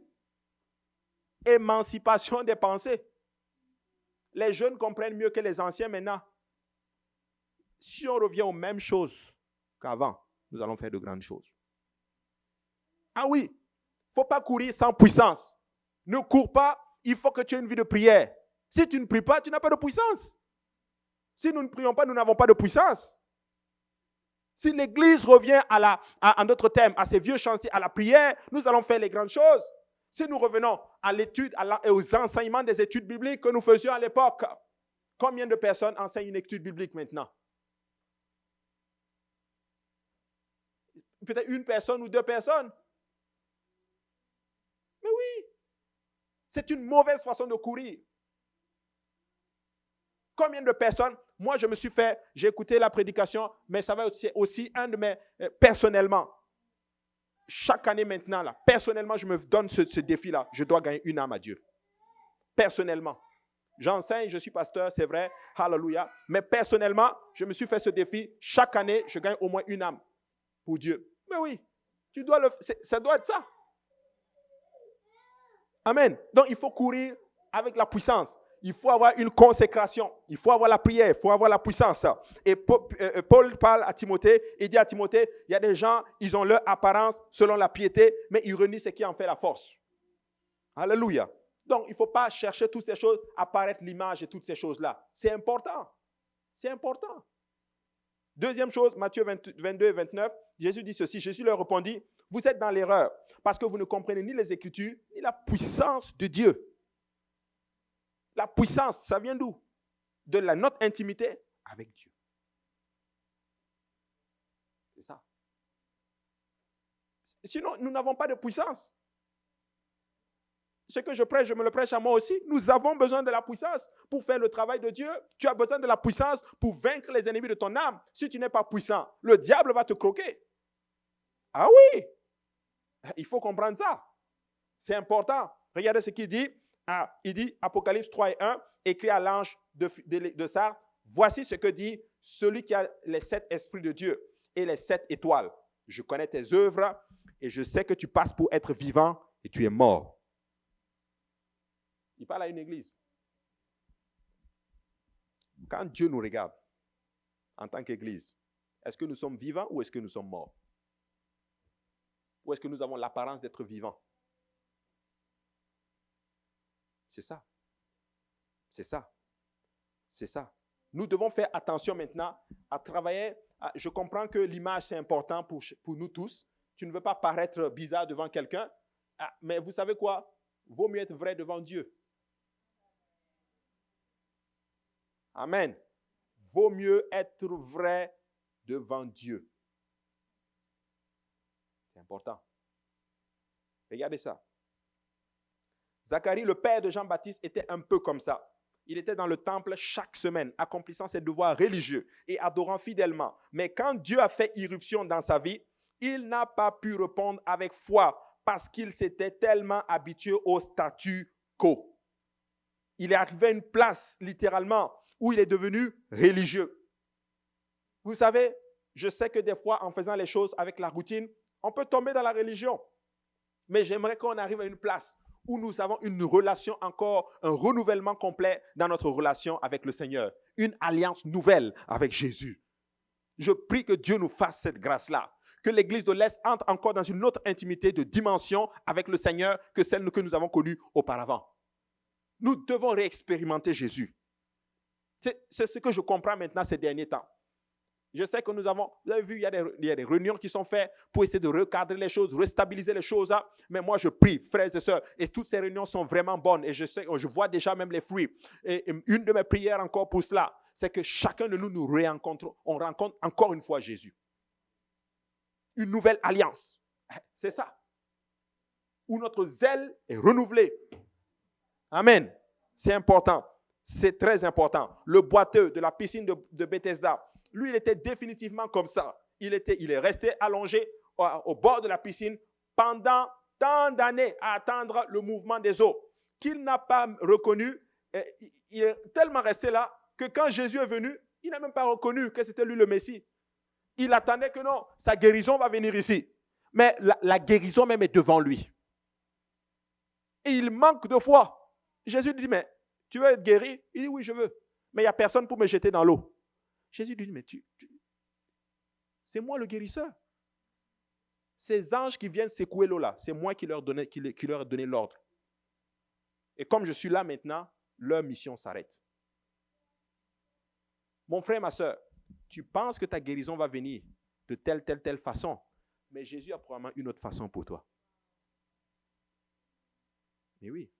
Émancipation des pensées. Les jeunes comprennent mieux que les anciens maintenant. Si on revient aux mêmes choses qu'avant, nous allons faire de grandes choses. Ah oui, il ne faut pas courir sans puissance. Ne cours pas, il faut que tu aies une vie de prière. Si tu ne pries pas, tu n'as pas de puissance. Si nous ne prions pas, nous n'avons pas de puissance. Si l'Église revient en d'autres termes, à ces vieux chantiers, à la prière, nous allons faire les grandes choses. Si nous revenons à l'étude et aux enseignements des études bibliques que nous faisions à l'époque, combien de personnes enseignent une étude biblique maintenant? Peut-être 1 personne ou 2 personnes. Mais oui, c'est une mauvaise façon de courir. Combien de personnes, moi j'ai écouté la prédication, mais ça va aussi un de mes, personnellement, chaque année maintenant, là, personnellement, je me donne ce défi-là, je dois gagner une âme à Dieu. Personnellement. J'enseigne, je suis pasteur, c'est vrai, hallelujah, mais personnellement, je me suis fait ce défi, chaque année, je gagne au moins une âme pour Dieu. Mais oui, ça doit être ça. Amen. Donc, il faut courir avec la puissance. Il faut avoir une consécration. Il faut avoir la prière. Il faut avoir la puissance. Et Paul parle à Timothée. Il dit à Timothée, il y a des gens, ils ont leur apparence selon la piété, mais ils renient ce qui en fait la force. Alléluia. Donc, il ne faut pas chercher toutes ces choses, apparaître l'image et toutes ces choses-là. C'est important. C'est important. Deuxième chose, Matthieu 22 et 29, Jésus dit ceci. Jésus leur répondit, vous êtes dans l'erreur parce que vous ne comprenez ni les Écritures, ni la puissance de Dieu. La puissance, ça vient d'où? De notre intimité avec Dieu. C'est ça. Sinon, nous n'avons pas de puissance. Ce que je prêche, je me le prêche à moi aussi. Nous avons besoin de la puissance pour faire le travail de Dieu. Tu as besoin de la puissance pour vaincre les ennemis de ton âme. Si tu n'es pas puissant, le diable va te croquer. Ah oui! Il faut comprendre ça. C'est important. Regardez ce qu'il dit. Il dit, Apocalypse 3 et 1, écrit à l'ange de Sardes, voici ce que dit celui qui a les 7 esprits de Dieu et les 7 étoiles. Je connais tes œuvres et je sais que tu passes pour être vivant et tu es mort. Il parle à une église. Quand Dieu nous regarde en tant qu'église, est-ce que nous sommes vivants ou est-ce que nous sommes morts? Ou est-ce que nous avons l'apparence d'être vivants? C'est ça. C'est ça. C'est ça. Nous devons faire attention maintenant à travailler. Je comprends que l'image, c'est important pour nous tous. Tu ne veux pas paraître bizarre devant quelqu'un. Mais vous savez quoi? Vaut mieux être vrai devant Dieu. Amen. Vaut mieux être vrai devant Dieu. C'est important. Regardez ça. Zacharie, le père de Jean-Baptiste, était un peu comme ça. Il était dans le temple chaque semaine, accomplissant ses devoirs religieux et adorant fidèlement. Mais quand Dieu a fait irruption dans sa vie, il n'a pas pu répondre avec foi parce qu'il s'était tellement habitué au statu quo. Il est arrivé à une place, littéralement, où il est devenu religieux. Vous savez, je sais que des fois, en faisant les choses avec la routine, on peut tomber dans la religion. Mais j'aimerais qu'on arrive à une place où nous avons une relation encore, un renouvellement complet dans notre relation avec le Seigneur. Une alliance nouvelle avec Jésus. Je prie que Dieu nous fasse cette grâce-là. Que l'Église de l'Est entre encore dans une autre intimité de dimension avec le Seigneur que celle que nous avons connue auparavant. Nous devons réexpérimenter Jésus. C'est ce que je comprends maintenant ces derniers temps. Je sais que vous avez vu, il y a des réunions qui sont faites pour essayer de recadrer les choses, restabiliser les choses. Mais moi, je prie, frères et sœurs, et toutes ces réunions sont vraiment bonnes. Et je vois déjà même les fruits. Et une de mes prières encore pour cela, c'est que chacun de nous réencontre, on rencontre encore une fois Jésus. Une nouvelle alliance. C'est ça. Où notre zèle est renouvelé. Amen. C'est important. C'est très important. Le boiteux de la piscine de Bethesda, lui, il était définitivement comme ça. Il est resté allongé au bord de la piscine pendant tant d'années à attendre le mouvement des eaux qu'il n'a pas reconnu. Il est tellement resté là que quand Jésus est venu, il n'a même pas reconnu que c'était lui le Messie. Il attendait que non, sa guérison va venir ici. Mais la guérison même est devant lui. Et il manque de foi. Jésus lui dit, mais tu veux être guéri? Il dit, oui, je veux. Mais il n'y a personne pour me jeter dans l'eau. Jésus lui dit, mais c'est moi le guérisseur. Ces anges qui viennent secouer l'eau là, c'est moi qui leur ai donné l'ordre. Et comme je suis là maintenant, leur mission s'arrête. Mon frère, ma soeur, tu penses que ta guérison va venir de telle façon, mais Jésus a probablement une autre façon pour toi. Mais oui.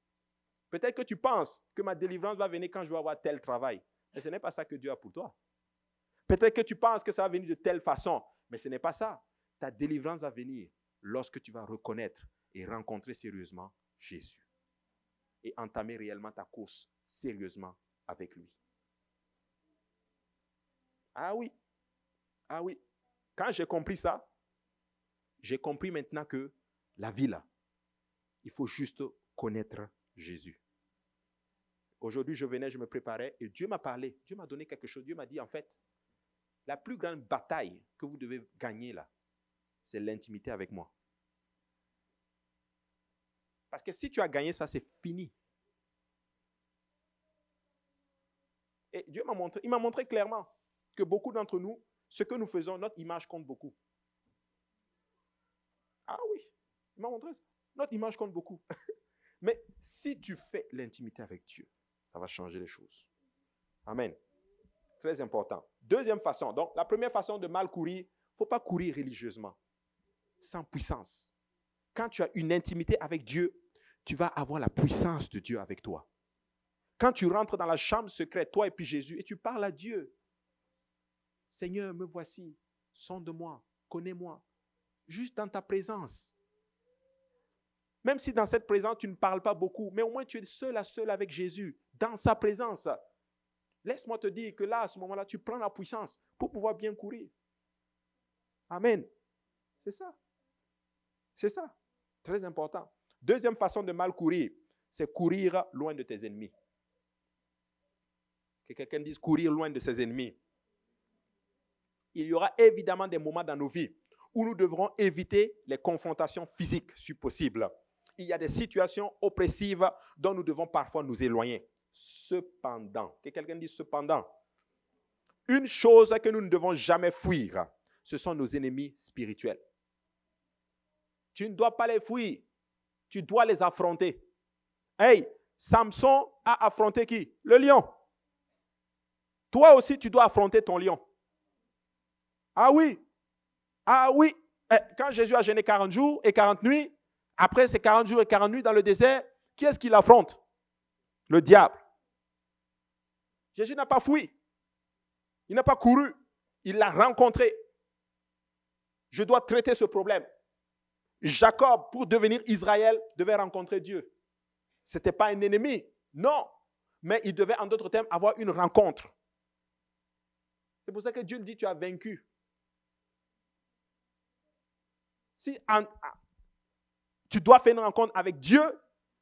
Peut-être que tu penses que ma délivrance va venir quand je vais avoir tel travail, mais ce n'est pas ça que Dieu a pour toi. Peut-être que tu penses que ça va venir de telle façon, mais ce n'est pas ça. Ta délivrance va venir lorsque tu vas reconnaître et rencontrer sérieusement Jésus et entamer réellement ta course sérieusement avec lui. Ah oui, ah oui. Quand j'ai compris ça, j'ai compris maintenant que la vie là, il faut juste connaître Jésus. Aujourd'hui, je me préparais et Dieu m'a parlé. Dieu m'a donné quelque chose. Dieu m'a dit, en fait, la plus grande bataille que vous devez gagner là, c'est l'intimité avec moi. Parce que si tu as gagné ça, c'est fini. Et Dieu m'a montré clairement que beaucoup d'entre nous, ce que nous faisons, notre image compte beaucoup. Ah oui, il m'a montré ça. Notre image compte beaucoup. Mais si tu fais l'intimité avec Dieu, ça va changer les choses. Amen. Très important. Deuxième façon. Donc, la première façon de mal courir, il ne faut pas courir religieusement, sans puissance. Quand tu as une intimité avec Dieu, tu vas avoir la puissance de Dieu avec toi. Quand tu rentres dans la chambre secrète, toi et puis Jésus, et tu parles à Dieu. Seigneur, me voici, sonde-moi, connais-moi. Juste dans ta présence. Même si dans cette présence, tu ne parles pas beaucoup, mais au moins tu es seul à seul avec Jésus, dans sa présence. Laisse-moi te dire que là, à ce moment-là, tu prends la puissance pour pouvoir bien courir. Amen. C'est ça. C'est ça. Très important. Deuxième façon de mal courir, c'est courir loin de tes ennemis. Que quelqu'un dise courir loin de ses ennemis. Il y aura évidemment des moments dans nos vies où nous devrons éviter les confrontations physiques, si possible. il y a des situations oppressives dont nous devons parfois nous éloigner. Cependant, que quelqu'un dise cependant, une chose que nous ne devons jamais fuir, ce sont nos ennemis spirituels. Tu ne dois pas les fuir, tu dois les affronter. Hey, Samson a affronté qui? Le lion. Toi aussi, tu dois affronter ton lion. Ah oui, ah oui. Quand Jésus a jeûné 40 jours et 40 nuits, après ces 40 jours et 40 nuits dans le désert, qui est-ce qu'il affronte? Le diable. Jésus n'a pas fui. Il n'a pas couru. Il l'a rencontré. Je dois traiter ce problème. Jacob, pour devenir Israël, devait rencontrer Dieu. Ce n'était pas un ennemi, non. Mais il devait, en d'autres termes, avoir une rencontre. C'est pour ça que Dieu dit, tu as vaincu. Si tu dois faire une rencontre avec Dieu,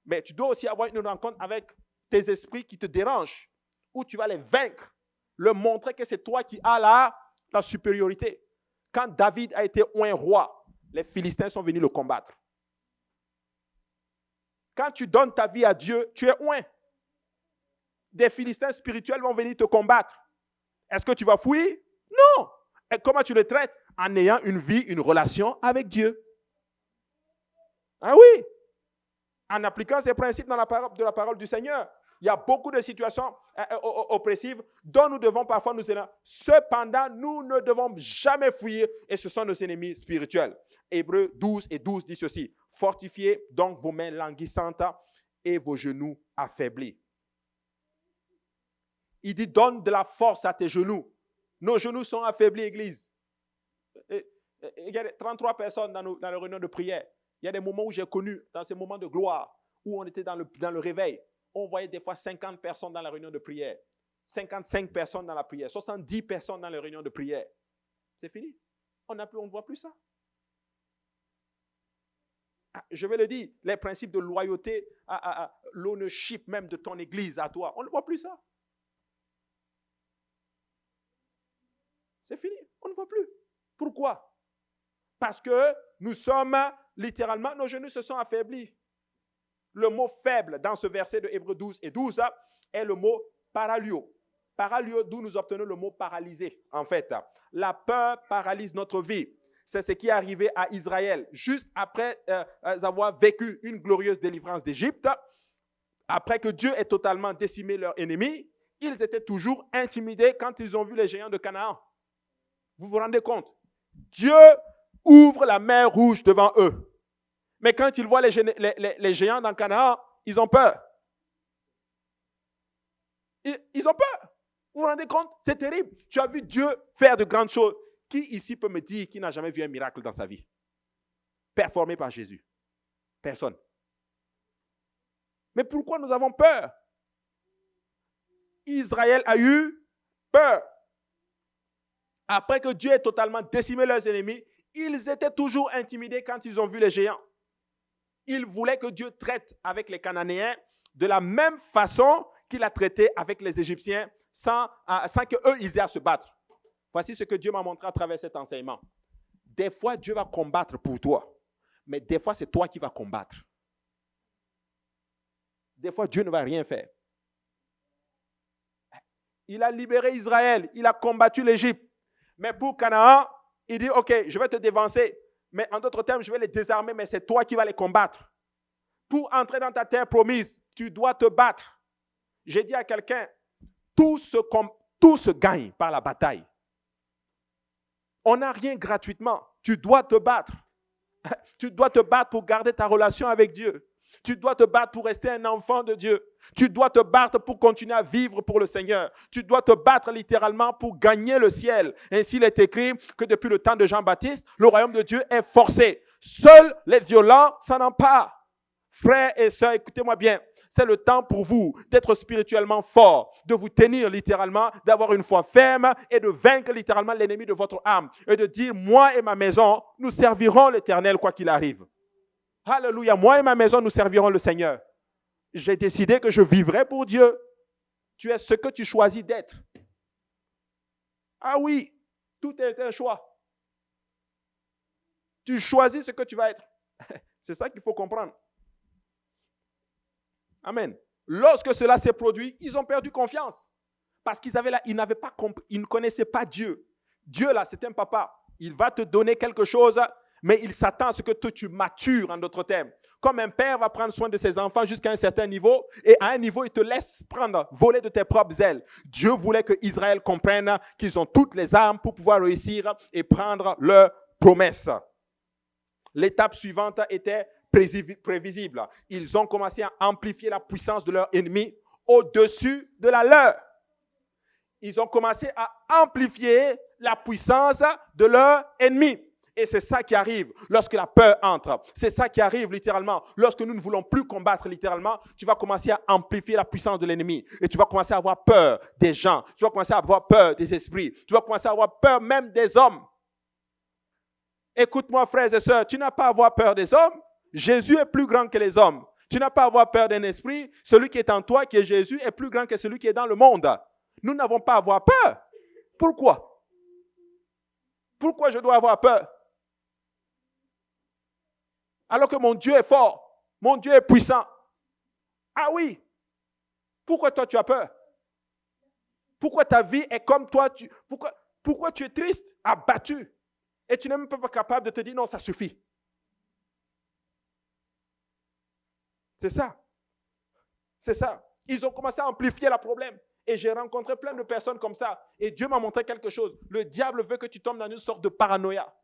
mais tu dois aussi avoir une rencontre avec tes esprits qui te dérangent, où tu vas les vaincre, leur montrer que c'est toi qui as la supériorité. Quand David a été oint roi, les Philistins sont venus le combattre. Quand tu donnes ta vie à Dieu, tu es oint. Des Philistins spirituels vont venir te combattre. Est-ce que tu vas fuir? Non. Et comment tu les traites? En ayant une vie, une relation avec Dieu. Ah oui. En appliquant ces principes dans la parole du Seigneur. Il y a beaucoup de situations oppressives dont nous devons parfois nous éloigner. Cependant, nous ne devons jamais fuir et ce sont nos ennemis spirituels. Hébreux 12 et 12 dit ceci. Fortifiez donc vos mains languissantes et vos genoux affaiblis. Il dit, donne de la force à tes genoux. Nos genoux sont affaiblis, Église. Il y a 33 personnes dans les réunions de prière. Il y a des moments où j'ai connu, dans ces moments de gloire, où on était dans le réveil, on voyait des fois 50 personnes dans la réunion de prière, 55 personnes dans la prière, 70 personnes dans les réunions de prière. C'est fini. On ne voit plus ça. Je vais le dire, les principes de loyauté, l'ownership même de ton église à toi, on ne voit plus ça. C'est fini, on ne voit plus. Pourquoi? Parce que nous sommes littéralement, nos genoux se sont affaiblis. Le mot faible dans ce verset de Hébreux 12 et 12 est le mot paralyo. Paralyo, d'où nous obtenons le mot paralysé. En fait, la peur paralyse notre vie. C'est ce qui est arrivé à Israël. Juste après avoir vécu une glorieuse délivrance d'Égypte, après que Dieu ait totalement décimé leurs ennemis, ils étaient toujours intimidés quand ils ont vu les géants de Canaan. Vous vous rendez compte? Dieu ouvre la mer rouge devant eux. Mais quand ils voient les géants dans Canaan, ils ont peur. Ils ont peur. Vous vous rendez compte? C'est terrible. Tu as vu Dieu faire de grandes choses. Qui ici peut me dire qu'il n'a jamais vu un miracle dans sa vie? Performé par Jésus? Personne. Mais pourquoi nous avons peur? Israël a eu peur. Après que Dieu ait totalement décimé leurs ennemis, ils étaient toujours intimidés quand ils ont vu les géants. Ils voulaient que Dieu traite avec les Cananéens de la même façon qu'il a traité avec les Égyptiens sans qu'eux, ils aient à se battre. Voici ce que Dieu m'a montré à travers cet enseignement. Des fois, Dieu va combattre pour toi, mais des fois, c'est toi qui vas combattre. Des fois, Dieu ne va rien faire. Il a libéré Israël, il a combattu l'Égypte. Mais pour Canaan, il dit, ok, je vais te dévancer. Mais en d'autres termes, je vais les désarmer, mais c'est toi qui vas les combattre. Pour entrer dans ta terre promise, tu dois te battre. J'ai dit à quelqu'un, tout se gagne par la bataille. On n'a rien gratuitement. Tu dois te battre. Tu dois te battre pour garder ta relation avec Dieu. Tu dois te battre pour rester un enfant de Dieu. Tu dois te battre pour continuer à vivre pour le Seigneur. Tu dois te battre littéralement pour gagner le ciel. Ainsi, il est écrit que depuis le temps de Jean-Baptiste, le royaume de Dieu est forcé. Seuls les violents s'en emparent. Frères et sœurs, écoutez-moi bien. C'est le temps pour vous d'être spirituellement fort, de vous tenir littéralement, d'avoir une foi ferme et de vaincre littéralement l'ennemi de votre âme. Et de dire, moi et ma maison, nous servirons l'Éternel quoi qu'il arrive. Alléluia, moi et ma maison, nous servirons le Seigneur. J'ai décidé que je vivrai pour Dieu. Tu es ce que tu choisis d'être. Ah oui, tout est un choix. Tu choisis ce que tu vas être. C'est ça qu'il faut comprendre. Amen. Lorsque cela s'est produit, ils ont perdu confiance. Parce qu'ils n'avaient pas compris, ils ne connaissaient pas Dieu. Dieu, là, c'est un papa. Il va te donner quelque chose, mais il s'attend à ce que toi, tu matures, en d'autres termes. Comme un père va prendre soin de ses enfants jusqu'à un certain niveau, et à un niveau, il te laisse voler de tes propres ailes. Dieu voulait que Israël comprenne qu'ils ont toutes les armes pour pouvoir réussir et prendre leur promesse. L'étape suivante était prévisible. Ils ont commencé à amplifier la puissance de leur ennemi au-dessus de la leur. Ils ont commencé à amplifier la puissance de leur ennemi. Et c'est ça qui arrive lorsque la peur entre. C'est ça qui arrive littéralement. Lorsque nous ne voulons plus combattre littéralement, tu vas commencer à amplifier la puissance de l'ennemi. Et tu vas commencer à avoir peur des gens. Tu vas commencer à avoir peur des esprits. Tu vas commencer à avoir peur même des hommes. Écoute-moi, frères et sœurs, tu n'as pas à avoir peur des hommes. Jésus est plus grand que les hommes. Tu n'as pas à avoir peur d'un esprit. Celui qui est en toi, qui est Jésus, est plus grand que celui qui est dans le monde. Nous n'avons pas à avoir peur. Pourquoi? Pourquoi je dois avoir peur? Alors que mon Dieu est fort, mon Dieu est puissant. Ah oui, pourquoi toi tu as peur? Pourquoi ta vie est comme toi? Pourquoi tu es triste, abattu? Et tu n'es même pas capable de te dire non, ça suffit. C'est ça. C'est ça. Ils ont commencé à amplifier le problème. Et j'ai rencontré plein de personnes comme ça. Et Dieu m'a montré quelque chose. Le diable veut que tu tombes dans une sorte de paranoïa.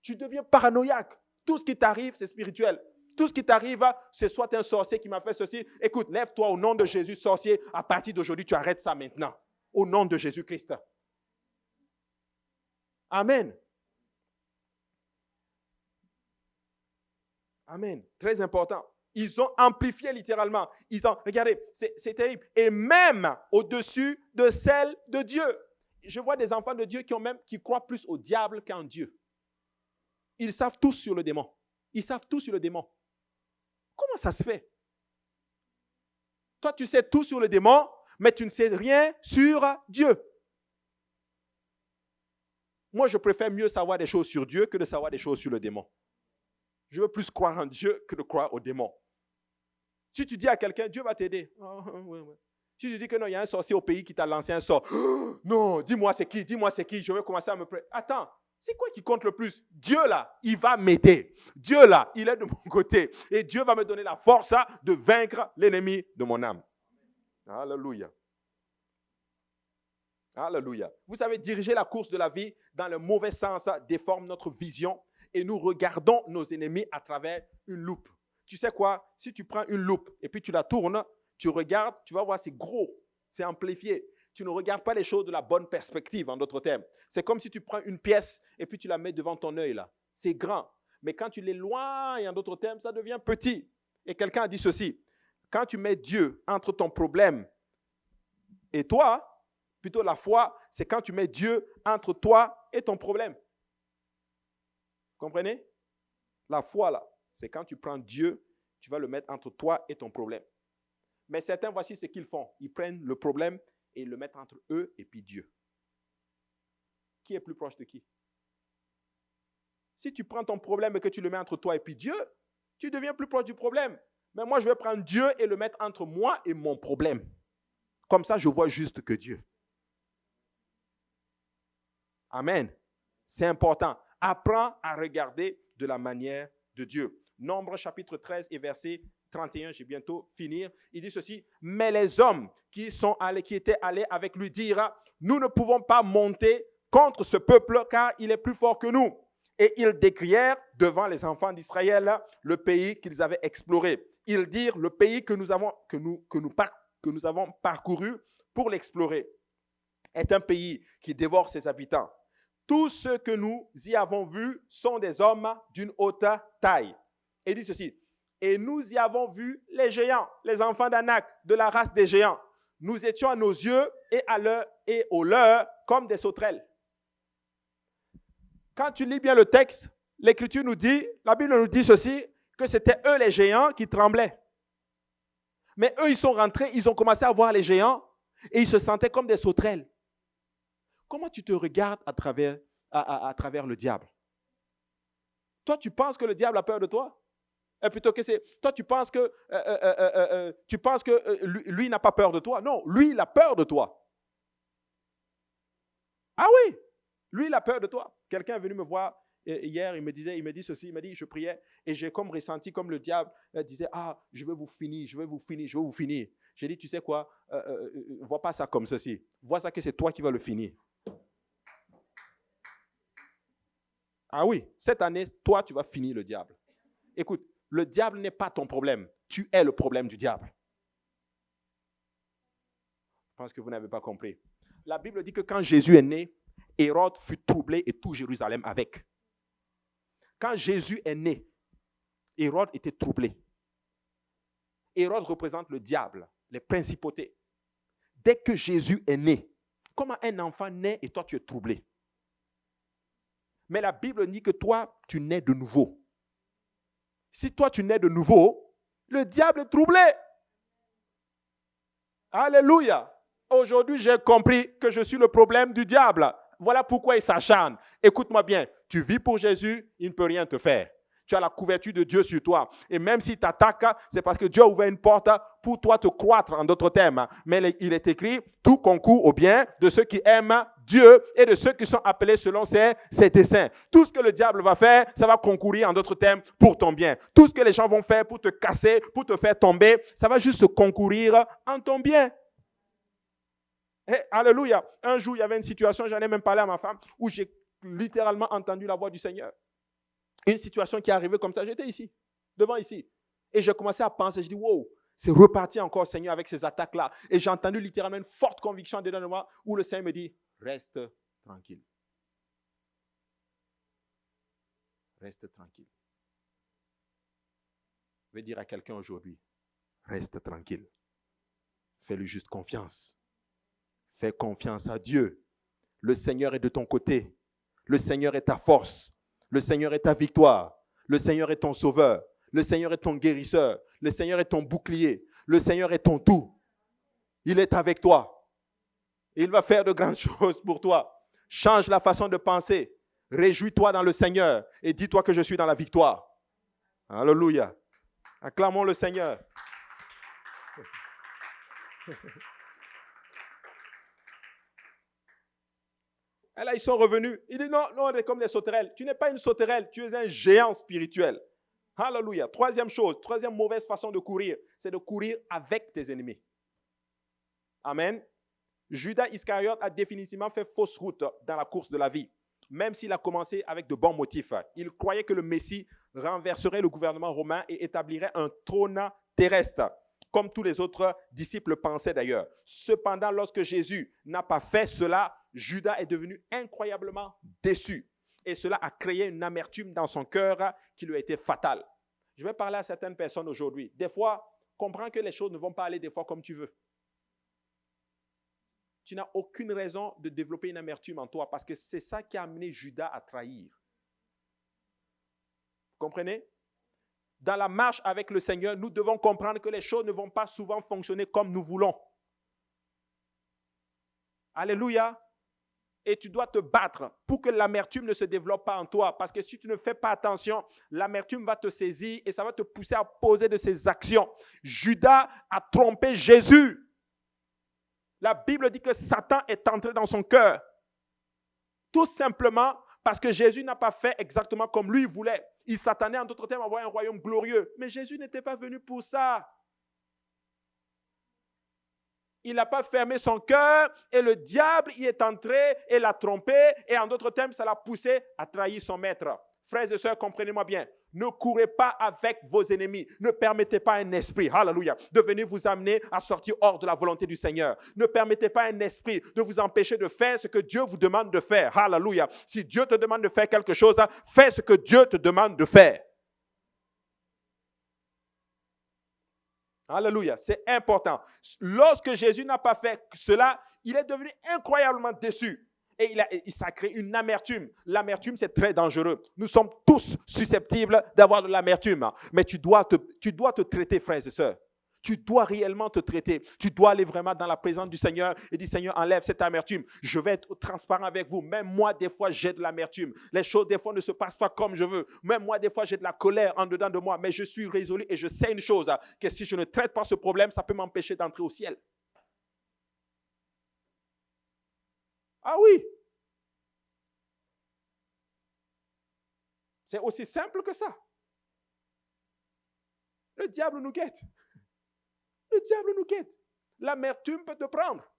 Tu deviens paranoïaque. Tout ce qui t'arrive, c'est spirituel. Tout ce qui t'arrive, c'est soit un sorcier qui m'a fait ceci. Écoute, lève-toi au nom de Jésus, sorcier. À partir d'aujourd'hui, tu arrêtes ça maintenant. Au nom de Jésus-Christ. Amen. Amen. Très important. Ils ont amplifié littéralement. Regardez, c'est terrible. Et même au-dessus de celle de Dieu. Je vois des enfants de Dieu qui croient plus au diable qu'en Dieu. Ils savent tous sur le démon. Ils savent tout sur le démon. Comment ça se fait? Toi, tu sais tout sur le démon, mais tu ne sais rien sur Dieu. Moi, je préfère mieux savoir des choses sur Dieu que de savoir des choses sur le démon. Je veux plus croire en Dieu que de croire au démon. Si tu dis à quelqu'un, Dieu va t'aider. Oh, ouais. Si tu dis que non, il y a un sorcier au pays qui t'a lancé un sort. Oh, non, dis-moi c'est qui, je vais commencer à me prêter. Attends, c'est quoi qui compte le plus? Dieu là, il va m'aider. Dieu là, il est de mon côté. Et Dieu va me donner la force de vaincre l'ennemi de mon âme. Alléluia. Alléluia. Vous savez, diriger la course de la vie dans le mauvais sens déforme notre vision et nous regardons nos ennemis à travers une loupe. Tu sais quoi? Si tu prends une loupe et puis tu la tournes, tu regardes, tu vas voir, c'est gros, c'est amplifié. Tu ne regardes pas les choses de la bonne perspective, en d'autres termes. C'est comme si tu prends une pièce et puis tu la mets devant ton œil là. C'est grand. Mais quand tu l'éloignes, en d'autres termes, ça devient petit. Et quelqu'un a dit ceci. Quand tu mets Dieu entre ton problème et toi, plutôt la foi, c'est quand tu mets Dieu entre toi et ton problème. Vous comprenez? La foi là, c'est quand tu prends Dieu, tu vas le mettre entre toi et ton problème. Mais certains, voici ce qu'ils font. Ils prennent le problème et le mettent entre eux et puis Dieu. Qui est plus proche de qui? Si tu prends ton problème et que tu le mets entre toi et puis Dieu, tu deviens plus proche du problème. Mais moi, je vais prendre Dieu et le mettre entre moi et mon problème. Comme ça, je vois juste que Dieu. Amen. C'est important. Apprends à regarder de la manière de Dieu. Nombre chapitre 13 et verset 31, j'ai bientôt fini. Il dit ceci, mais les hommes qui étaient allés avec lui dirent, nous ne pouvons pas monter contre ce peuple car il est plus fort que nous. Et ils décrièrent devant les enfants d'Israël le pays qu'ils avaient exploré. Ils dirent, le pays que nous avons parcouru pour l'explorer est un pays qui dévore ses habitants. Tous ceux que nous y avons vus sont des hommes d'une haute taille. Et il dit ceci, et nous y avons vu les géants, les enfants d'Anak, de la race des géants. Nous étions à nos yeux et aux leurs comme des sauterelles. Quand tu lis bien le texte, l'Écriture nous dit, la Bible nous dit ceci, que c'était eux les géants qui tremblaient. Mais eux, ils sont rentrés, ils ont commencé à voir les géants et ils se sentaient comme des sauterelles. Comment tu te regardes à travers le diable? Toi, tu penses que le diable a peur de toi? Et plutôt que c'est... Toi, tu penses que, lui n'a pas peur de toi. Non, lui, il a peur de toi. Ah oui, lui, il a peur de toi. Quelqu'un est venu me voir hier, il me dit ceci, il m'a dit, je priais et j'ai comme ressenti comme le diable disait, ah, je vais vous finir. J'ai dit, tu sais quoi, vois pas ça comme ceci. Vois ça que c'est toi qui vas le finir. Ah oui, cette année, toi, tu vas finir le diable. Écoute, le diable n'est pas ton problème. Tu es le problème du diable. Je pense que vous n'avez pas compris. La Bible dit que quand Jésus est né, Hérode fut troublé et tout Jérusalem avec. Quand Jésus est né, Hérode était troublé. Hérode représente le diable, les principautés. Dès que Jésus est né, comment un enfant naît et toi tu es troublé? Mais la Bible dit que toi, tu nais de nouveau. Si toi tu nais de nouveau, le diable est troublé. Alléluia. Aujourd'hui, j'ai compris que je suis le problème du diable. Voilà pourquoi il s'acharne. Écoute-moi bien, tu vis pour Jésus, il ne peut rien te faire. Tu as la couverture de Dieu sur toi. Et même s'il t'attaque, c'est parce que Dieu a ouvert une porte pour toi te croître, en d'autres termes. Mais il est écrit, tout concourt au bien de ceux qui aiment Dieu et de ceux qui sont appelés selon ses desseins. Tout ce que le diable va faire, ça va concourir, en d'autres termes, pour ton bien. Tout ce que les gens vont faire pour te casser, pour te faire tomber, ça va juste concourir en ton bien. Hey, alléluia. Un jour, il y avait une situation, j'en ai même parlé à ma femme, où j'ai littéralement entendu la voix du Seigneur. Une situation qui est arrivée comme ça, j'étais ici, devant ici. Et j'ai commencé à penser, je dis, wow, c'est reparti encore, Seigneur, avec ces attaques-là. Et j'ai entendu littéralement une forte conviction dedans de moi, où le Seigneur me dit, reste tranquille. Reste tranquille. Je vais dire à quelqu'un aujourd'hui, reste tranquille. Fais-lui juste confiance. Fais confiance à Dieu. Le Seigneur est de ton côté. Le Seigneur est ta force. Le Seigneur est ta victoire. Le Seigneur est ton sauveur. Le Seigneur est ton guérisseur. Le Seigneur est ton bouclier. Le Seigneur est ton tout. Il est avec toi. Il va faire de grandes choses pour toi. Change la façon de penser. Réjouis-toi dans le Seigneur et dis-toi que je suis dans la victoire. Alléluia. Acclamons le Seigneur. Et là, ils sont revenus. Il dit, non, on est comme des sauterelles. Tu n'es pas une sauterelle, tu es un géant spirituel. Alléluia. Troisième chose, troisième mauvaise façon de courir, c'est de courir avec tes ennemis. Amen. Judas Iscariote a définitivement fait fausse route dans la course de la vie, même s'il a commencé avec de bons motifs. Il croyait que le Messie renverserait le gouvernement romain et établirait un trône terrestre, comme tous les autres disciples pensaient d'ailleurs. Cependant, lorsque Jésus n'a pas fait cela, Judas est devenu incroyablement déçu. Et cela a créé une amertume dans son cœur qui lui a été fatale. Je vais parler à certaines personnes aujourd'hui. Des fois, comprends que les choses ne vont pas aller des fois comme tu veux. Tu n'as aucune raison de développer une amertume en toi parce que c'est ça qui a amené Judas à trahir. Vous comprenez? Dans la marche avec le Seigneur, nous devons comprendre que les choses ne vont pas souvent fonctionner comme nous voulons. Alléluia. Et tu dois te battre pour que l'amertume ne se développe pas en toi. Parce que si tu ne fais pas attention, l'amertume va te saisir et ça va te pousser à poser de ses actions. Judas a trompé Jésus. La Bible dit que Satan est entré dans son cœur. Tout simplement parce que Jésus n'a pas fait exactement comme lui voulait. Il s'attendait en d'autres termes à avoir un royaume glorieux. Mais Jésus n'était pas venu pour ça. Il n'a pas fermé son cœur et le diable y est entré et l'a trompé. Et en d'autres termes, ça l'a poussé à trahir son maître. Frères et sœurs, comprenez-moi bien. Ne courez pas avec vos ennemis. Ne permettez pas à un esprit, alléluia, de venir vous amener à sortir hors de la volonté du Seigneur. Ne permettez pas à un esprit de vous empêcher de faire ce que Dieu vous demande de faire. Alléluia. Si Dieu te demande de faire quelque chose, fais ce que Dieu te demande de faire. Alléluia, c'est important. Lorsque Jésus n'a pas fait cela, il est devenu incroyablement déçu. Et ça a créé une amertume. L'amertume, c'est très dangereux. Nous sommes tous susceptibles d'avoir de l'amertume. Mais tu dois te traiter, frères et sœurs. Tu dois réellement te traiter. Tu dois aller vraiment dans la présence du Seigneur et dire, Seigneur, enlève cette amertume. Je vais être transparent avec vous. Même moi, des fois, j'ai de l'amertume. Les choses, des fois, ne se passent pas comme je veux. Même moi, des fois, j'ai de la colère en dedans de moi. Mais je suis résolu et je sais une chose, que si je ne traite pas ce problème, ça peut m'empêcher d'entrer au ciel. Ah oui. C'est aussi simple que ça. Le diable nous guette. Le diable nous guette. L'amertume peut te prendre.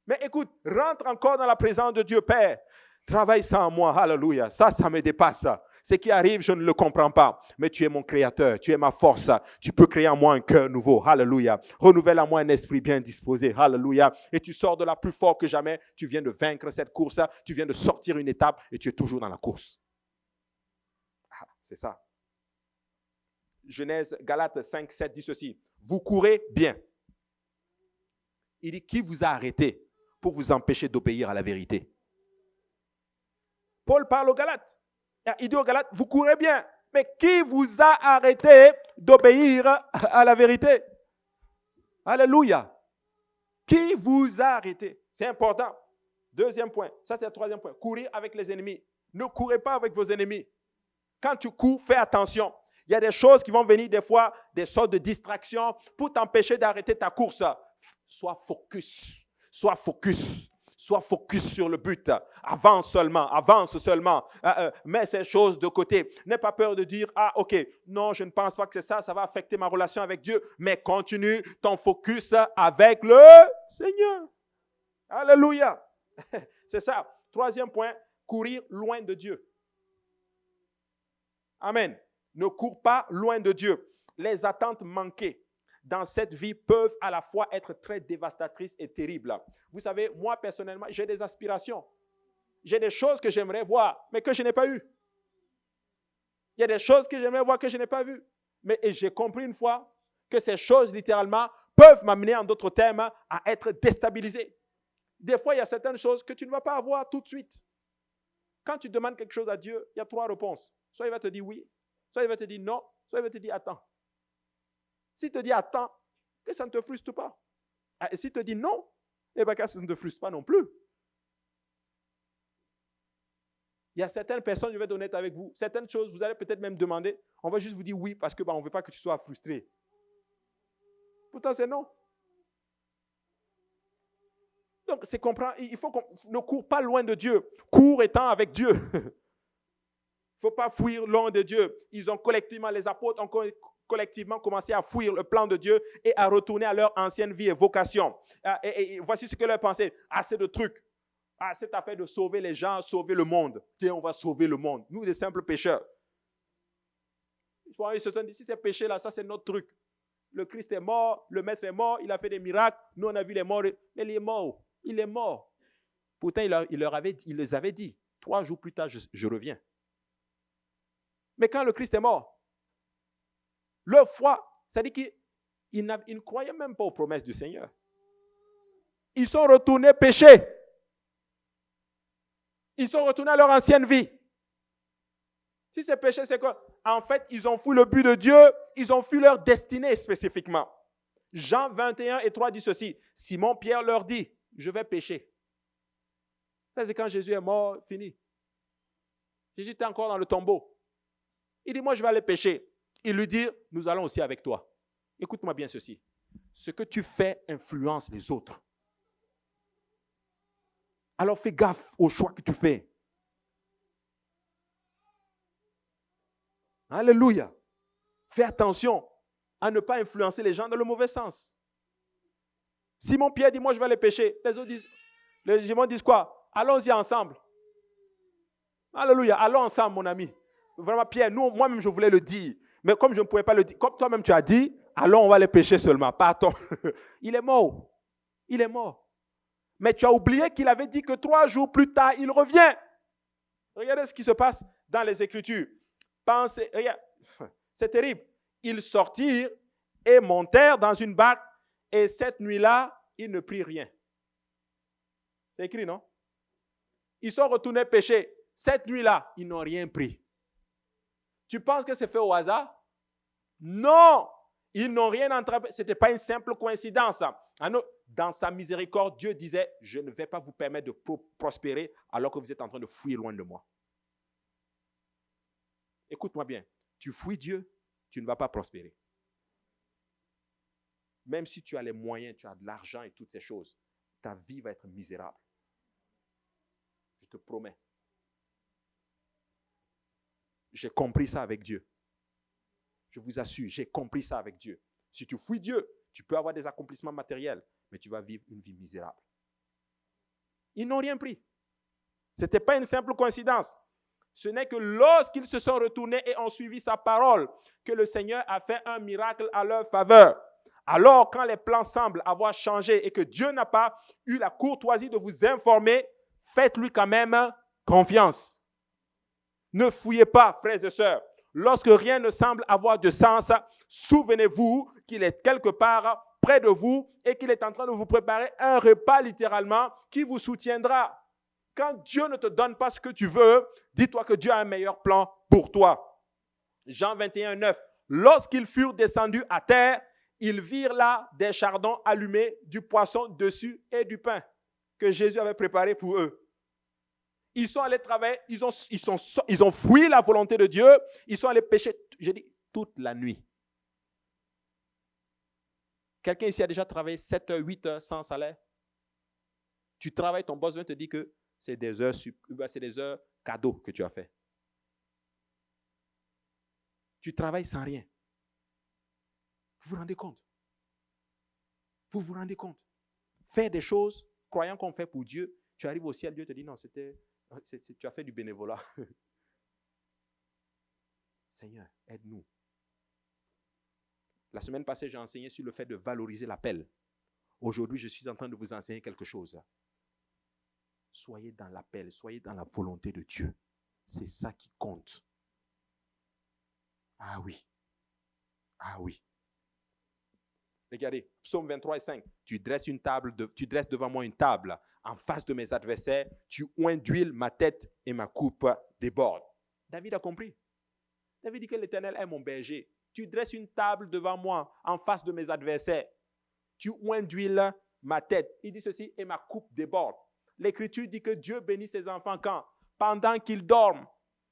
Mais écoute, rentre encore dans la présence de Dieu, Père. Travaille ça en moi. Alléluia. Ça me dépasse. Ce qui arrive, je ne le comprends pas. Mais tu es mon créateur. Tu es ma force. Tu peux créer en moi un cœur nouveau. Alléluia. Renouvelle en moi un esprit bien disposé. Alléluia. Et tu sors de là plus fort que jamais. Tu viens de vaincre cette course. Tu viens de sortir une étape et tu es toujours dans la course. Ah, c'est ça. Genèse, Galates 5, 7 dit ceci. Vous courez bien. Il dit, qui vous a arrêté pour vous empêcher d'obéir à la vérité? Paul parle aux Galates. Il dit aux Galates, vous courez bien. Mais qui vous a arrêté d'obéir à la vérité? Alléluia. Qui vous a arrêté? C'est important. Deuxième point. Ça, c'est le troisième point. Courir avec les ennemis. Ne courez pas avec vos ennemis. Quand tu cours, fais attention. Il y a des choses qui vont venir des fois, des sortes de distractions pour t'empêcher d'arrêter ta course. Sois focus. Sois focus. Sois focus sur le but. Avance seulement. Mets ces choses de côté. N'aie pas peur de dire, ah ok, non, je ne pense pas que c'est ça, ça va affecter ma relation avec Dieu. Mais continue ton focus avec le Seigneur. Alléluia. C'est ça. Troisième point, courir loin de Dieu. Amen. Ne cours pas loin de Dieu. Les attentes manquées dans cette vie peuvent à la fois être très dévastatrices et terribles. Vous savez, moi personnellement, j'ai des aspirations. J'ai des choses que j'aimerais voir, mais que je n'ai pas eues. Il y a des choses que j'aimerais voir que je n'ai pas vues. Mais j'ai compris une fois que ces choses, littéralement, peuvent m'amener, en d'autres termes, à être déstabilisé. Des fois, il y a certaines choses que tu ne vas pas avoir tout de suite. Quand tu demandes quelque chose à Dieu, il y a trois réponses. Soit il va te dire oui, soit il va te dire non, soit il va te dire attends. S'il te dit attends, que ça ne te frustre pas. Et s'il te dit non, eh bien que ça ne te frustre pas non plus. Il y a certaines personnes, je vais être honnête avec vous, certaines choses, vous allez peut-être même demander, on va juste vous dire oui parce qu'on ne veut pas que tu sois frustré. Pourtant, c'est non. Donc, c'est comprendre, il faut qu'on ne court pas loin de Dieu. Cours étant avec Dieu. Il ne faut pas fuir loin de Dieu. Ils ont collectivement, les apôtres ont collectivement commencé à fuir le plan de Dieu et à retourner à leur ancienne vie et vocation. Et voici ce que leur pensée. Assez de trucs. Cette affaire de sauver les gens, sauver le monde. Tiens, on va sauver le monde. Nous, des simples pécheurs. Ils se sont dit, si c'est péché là, ça c'est notre truc. Le Christ est mort, le Maître est mort, il a fait des miracles. Nous, on a vu les morts. Mais il est mort. Il est mort. Pourtant, il les avait dit, 3 jours plus tard, je reviens. Mais quand le Christ est mort, leur foi, c'est-à-dire qu'ils ne croyaient même pas aux promesses du Seigneur. Ils sont retournés pécher. Ils sont retournés à leur ancienne vie. Si c'est péché, c'est quoi? En fait, ils ont fui le but de Dieu, ils ont fui leur destinée spécifiquement. Jean 21 et 3 dit ceci. Simon-Pierre leur dit, je vais pécher. Ça, c'est quand Jésus est mort, fini. Jésus était encore dans le tombeau. Il dit, moi, je vais aller pécher. Il lui dit, nous allons aussi avec toi. Écoute-moi bien ceci. Ce que tu fais influence les autres. Alors fais gaffe au choix que tu fais. Alléluia. Fais attention à ne pas influencer les gens dans le mauvais sens. Simon-Pierre dit, moi je vais aller pécher. Les autres disent, les gens disent quoi? Allons-y ensemble. Alléluia, allons ensemble mon ami. Vraiment Pierre, moi-même je voulais le dire. Mais comme je ne pouvais pas le dire, comme toi-même tu as dit, allons on va aller pécher seulement. Partons. Il est mort. Il est mort. Mais tu as oublié qu'il avait dit que 3 jours plus tard, il revient. Regardez ce qui se passe dans les Écritures. Pensez, regarde, c'est terrible. Ils sortirent et montèrent dans une barque et cette nuit-là, ils ne prirent rien. C'est écrit, non? Ils sont retournés pêcher. Cette nuit-là, ils n'ont rien pris. Tu penses que c'est fait au hasard? Non! Ils n'ont rien entrepris. Ce n'était pas une simple coïncidence. Dans sa miséricorde, Dieu disait, je ne vais pas vous permettre de prospérer alors que vous êtes en train de fuir loin de moi. Écoute-moi bien. Tu fuis Dieu, tu ne vas pas prospérer. Même si tu as les moyens, tu as de l'argent et toutes ces choses, ta vie va être misérable. Je te promets. J'ai compris ça avec Dieu. Je vous assure, j'ai compris ça avec Dieu. Si tu fuis Dieu, tu peux avoir des accomplissements matériels, mais tu vas vivre une vie misérable. Ils n'ont rien pris. Ce n'était pas une simple coïncidence. Ce n'est que lorsqu'ils se sont retournés et ont suivi sa parole que le Seigneur a fait un miracle à leur faveur. Alors, quand les plans semblent avoir changé et que Dieu n'a pas eu la courtoisie de vous informer, faites-lui quand même confiance. Ne fouillez pas, frères et sœurs. Lorsque rien ne semble avoir de sens, souvenez-vous qu'il est quelque part près de vous et qu'il est en train de vous préparer un repas littéralement qui vous soutiendra. Quand Dieu ne te donne pas ce que tu veux, dis-toi que Dieu a un meilleur plan pour toi. Jean 21, 9. Lorsqu'ils furent descendus à terre, ils virent là des chardons allumés, du poisson dessus et du pain que Jésus avait préparé pour eux. Ils sont allés travailler, ils ont fui la volonté de Dieu, ils sont allés pêcher, j'ai dit, toute la nuit. Quelqu'un ici a déjà travaillé 7 heures, 8 heures sans salaire? Tu travailles, ton boss vient te dire que c'est des heures cadeaux que tu as fait. Tu travailles sans rien. Vous vous rendez compte? Vous vous rendez compte? Faire des choses, croyant qu'on fait pour Dieu, tu arrives au ciel, Dieu te dit non, tu as fait du bénévolat. Seigneur, aide-nous. La semaine passée, j'ai enseigné sur le fait de valoriser l'appel. Aujourd'hui, je suis en train de vous enseigner quelque chose. Soyez dans l'appel, soyez dans la volonté de Dieu. C'est ça qui compte. Ah oui. Ah oui. Regardez, Psaume 23 et 5. Tu dresses devant moi une table en face de mes adversaires. Tu oins d'huile ma tête et ma coupe déborde. David a compris. David dit que l'Éternel est mon berger. Tu dresses une table devant moi en face de mes adversaires. Tu oins d'huile ma tête. Il dit ceci, et ma coupe déborde. L'Écriture dit que Dieu bénit ses enfants quand? Pendant qu'ils dorment.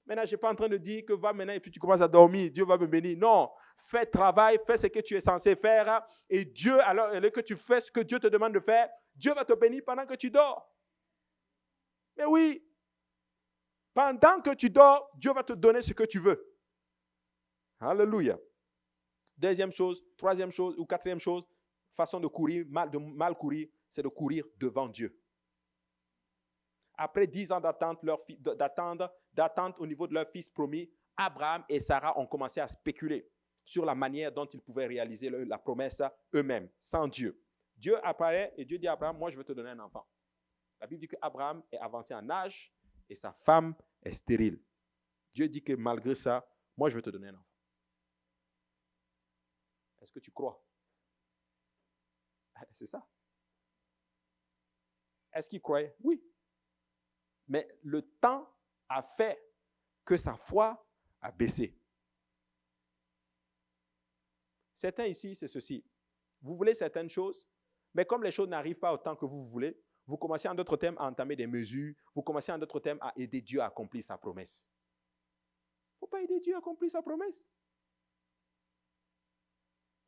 Maintenant, je ne suis pas en train de dire que va maintenant et puis tu commences à dormir, Dieu va me bénir. Non, fais travail, fais ce que tu es censé faire et Dieu, alors que tu fais ce que Dieu te demande de faire, Dieu va te bénir pendant que tu dors. Mais oui, pendant que tu dors, Dieu va te donner ce que tu veux. Alléluia. Deuxième chose, troisième chose ou quatrième chose, façon de courir, de mal courir, c'est de courir devant Dieu. Après 10 ans d'attente au niveau de leur fils promis, Abraham et Sarah ont commencé à spéculer sur la manière dont ils pouvaient réaliser la promesse eux-mêmes, sans Dieu. Dieu apparaît et Dieu dit à Abraham, moi je veux te donner un enfant. La Bible dit qu'Abraham est avancé en âge et sa femme est stérile. Dieu dit que malgré ça, moi je veux te donner un enfant. Est-ce que tu crois? C'est ça. Est-ce qu'il croyait? Oui. Mais le temps a fait que sa foi a baissé. Certains ici, c'est ceci. Vous voulez certaines choses, mais comme les choses n'arrivent pas autant que vous voulez, vous commencez en d'autres termes à entamer des mesures, vous commencez en d'autres termes à aider Dieu à accomplir sa promesse. Il ne faut pas aider Dieu à accomplir sa promesse.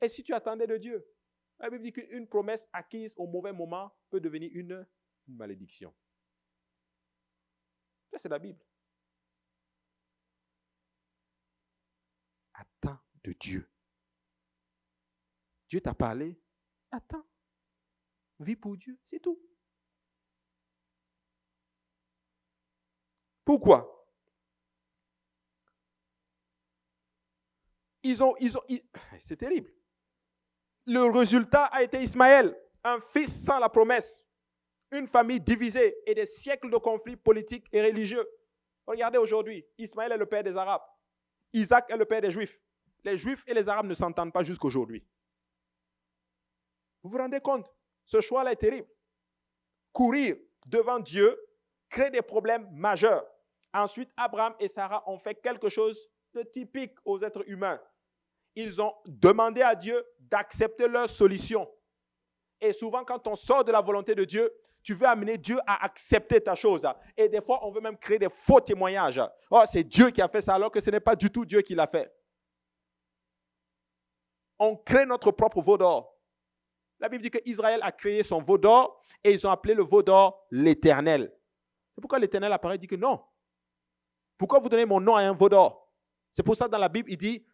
Et si tu attendais de Dieu? La Bible dit qu'une promesse acquise au mauvais moment peut devenir une malédiction. Ça, c'est la Bible. Attends de Dieu. Dieu t'a parlé, attends. Vis pour Dieu, c'est tout. Pourquoi? C'est terrible. Le résultat a été Ismaël, un fils sans la promesse, une famille divisée et des siècles de conflits politiques et religieux. Regardez aujourd'hui, Ismaël est le père des Arabes. Isaac est le père des Juifs. Les Juifs et les Arabes ne s'entendent pas jusqu'aujourd'hui. Vous vous rendez compte? Ce choix-là est terrible. Courir devant Dieu crée des problèmes majeurs. Ensuite, Abraham et Sarah ont fait quelque chose de typique aux êtres humains. Ils ont demandé à Dieu d'accepter leur solution. Et souvent, quand on sort de la volonté de Dieu, tu veux amener Dieu à accepter ta chose. Et des fois, on veut même créer des faux témoignages. Oh, c'est Dieu qui a fait ça, alors que ce n'est pas du tout Dieu qui l'a fait. On crée notre propre veau d'or. La Bible dit qu'Israël a créé son veau d'or et ils ont appelé le veau d'or l'Éternel. C'est pourquoi l'Éternel apparaît et dit que non. Pourquoi vous donnez mon nom à un veau d'or? C'est pour ça que dans la Bible, il dit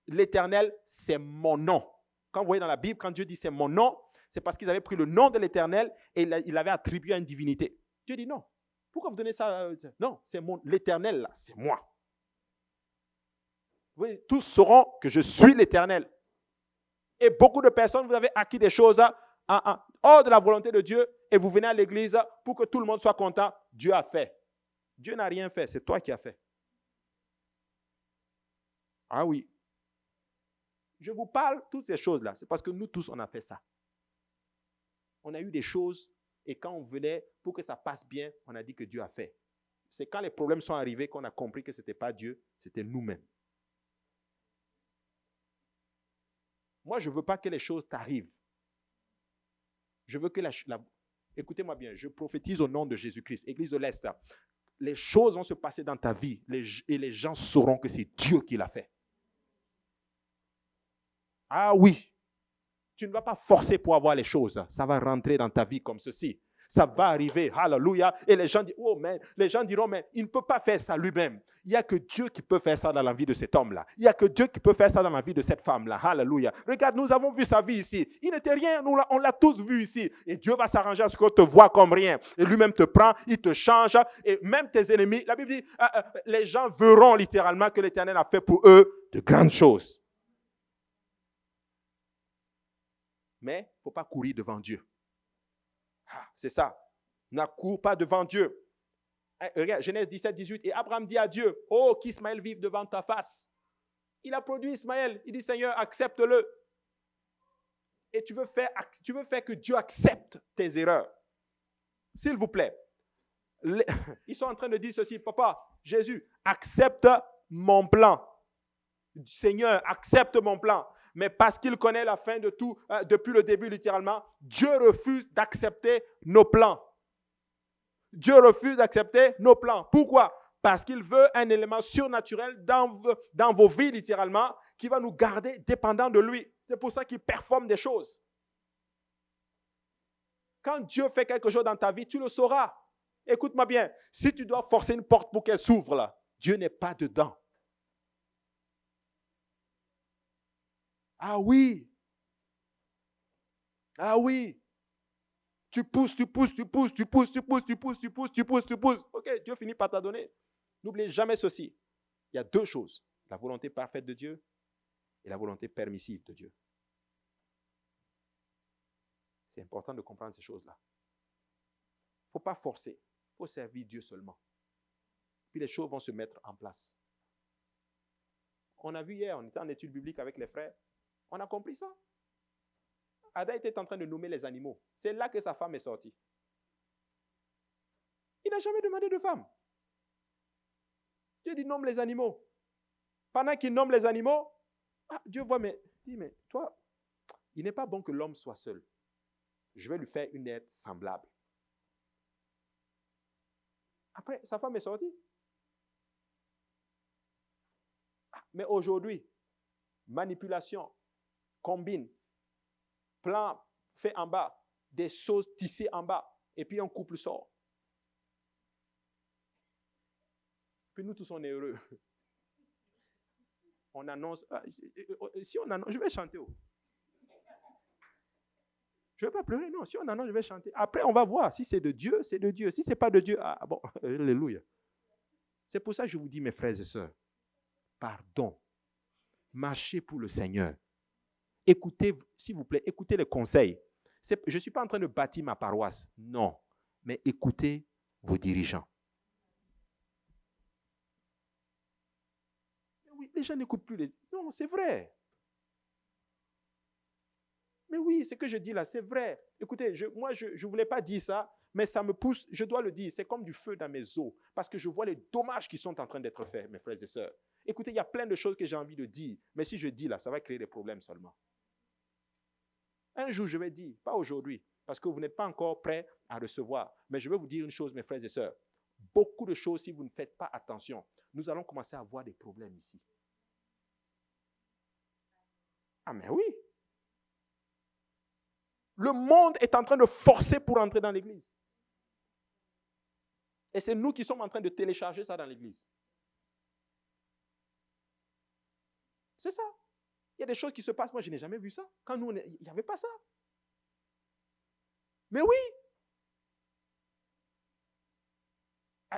l'Éternel, c'est mon nom. Quand vous voyez dans la Bible, quand Dieu dit c'est mon nom, c'est parce qu'ils avaient pris le nom de l'Éternel et il l'avait attribué à une divinité. Dieu dit non. Pourquoi vous donnez ça? Non, c'est l'Éternel, là, c'est moi. Vous voyez, tous sauront que je suis l'Éternel. Et beaucoup de personnes, vous avez acquis des choses hors de la volonté de Dieu et vous venez à l'église pour que tout le monde soit content. Dieu a fait. Dieu n'a rien fait, c'est toi qui as fait. Ah oui. Je vous parle toutes ces choses-là, c'est parce que nous tous, on a fait ça. On a eu des choses et quand on venait, pour que ça passe bien, on a dit que Dieu a fait. C'est quand les problèmes sont arrivés qu'on a compris que ce n'était pas Dieu, c'était nous-mêmes. Moi, je ne veux pas que les choses t'arrivent. Je veux que écoutez-moi bien, je prophétise au nom de Jésus-Christ, Église de l'Est. Les choses vont se passer dans ta vie et les gens sauront que c'est Dieu qui l'a fait. Ah oui, tu ne vas pas forcer pour avoir les choses. Ça va rentrer dans ta vie comme ceci. Ça va arriver, hallelujah. Et les gens disent, oh mais, les gens diront, mais il ne peut pas faire ça lui-même. Il n'y a que Dieu qui peut faire ça dans la vie de cet homme-là. Il n'y a que Dieu qui peut faire ça dans la vie de cette femme-là. Hallelujah. Regarde, nous avons vu sa vie ici. Il n'était rien, on l'a tous vu ici. Et Dieu va s'arranger à ce qu'on te voit comme rien. Et lui-même te prend, il te change. Et même tes ennemis, la Bible dit, les gens verront littéralement que l'Éternel a fait pour eux de grandes choses. Mais il ne faut pas courir devant Dieu. C'est ça. N'accours pas devant Dieu. Regarde, Genèse 17, 18. Et Abraham dit à Dieu, oh, qu'Ismaël vive devant ta face. Il a produit Ismaël. Il dit, Seigneur, accepte-le. Et tu veux faire que Dieu accepte tes erreurs. S'il vous plaît. Ils sont en train de dire ceci, papa, Jésus, accepte mon plan. Seigneur, accepte mon plan. Mais parce qu'il connaît la fin de tout, depuis le début littéralement, Dieu refuse d'accepter nos plans. Dieu refuse d'accepter nos plans. Pourquoi? Parce qu'il veut un élément surnaturel dans vos vies littéralement qui va nous garder dépendants de lui. C'est pour ça qu'il performe des choses. Quand Dieu fait quelque chose dans ta vie, tu le sauras. Écoute-moi bien, si tu dois forcer une porte pour qu'elle s'ouvre là, Dieu n'est pas dedans. Ah oui. Ah oui. Tu pousses. Ok, Dieu finit par t'adonner. N'oubliez jamais ceci. Il y a deux choses. La volonté parfaite de Dieu et la volonté permissive de Dieu. C'est important de comprendre ces choses-là. Il ne faut pas forcer. Il faut servir Dieu seulement. Puis les choses vont se mettre en place. On a vu hier, on était en étude biblique avec les frères. On a compris ça. Adam était en train de nommer les animaux. C'est là que sa femme est sortie. Il n'a jamais demandé de femme. Dieu dit nomme les animaux. Pendant qu'il nomme les animaux, Dieu voit, mais toi, il n'est pas bon que l'homme soit seul. Je vais lui faire une aide semblable. Après, sa femme est sortie. Mais aujourd'hui, manipulation, combine, plan fait en bas, des choses tissées en bas, et puis un couple sort. Puis nous tous on est heureux. On annonce, si on annonce, je vais chanter. Je ne vais pas pleurer, non. Si on annonce, je vais chanter. Après, on va voir. Si c'est de Dieu, c'est de Dieu. Si ce n'est pas de Dieu, bon, alléluia. C'est pour ça que je vous dis, mes frères et sœurs, pardon. Marchez pour le Seigneur. Écoutez, s'il vous plaît, écoutez les conseils. Je ne suis pas en train de bâtir ma paroisse. Non. Mais écoutez vos dirigeants. Oui, les gens n'écoutent plus les... Non, c'est vrai. Mais oui, ce que je dis là, c'est vrai. Écoutez, moi, je ne voulais pas dire ça, mais ça me pousse, je dois le dire, c'est comme du feu dans mes os, parce que je vois les dommages qui sont en train d'être faits, mes frères et sœurs. Écoutez, il y a plein de choses que j'ai envie de dire, mais si je dis là, ça va créer des problèmes seulement. Un jour, je vais dire, pas aujourd'hui, parce que vous n'êtes pas encore prêts à recevoir, mais je vais vous dire une chose, mes frères et sœurs. Beaucoup de choses, si vous ne faites pas attention, nous allons commencer à avoir des problèmes ici. Ah mais oui. Le monde est en train de forcer pour entrer dans l'église. Et c'est nous qui sommes en train de télécharger ça dans l'église. C'est ça. Il y a des choses qui se passent. Moi, je n'ai jamais vu ça. Quand nous, il n'y avait pas ça. Mais oui.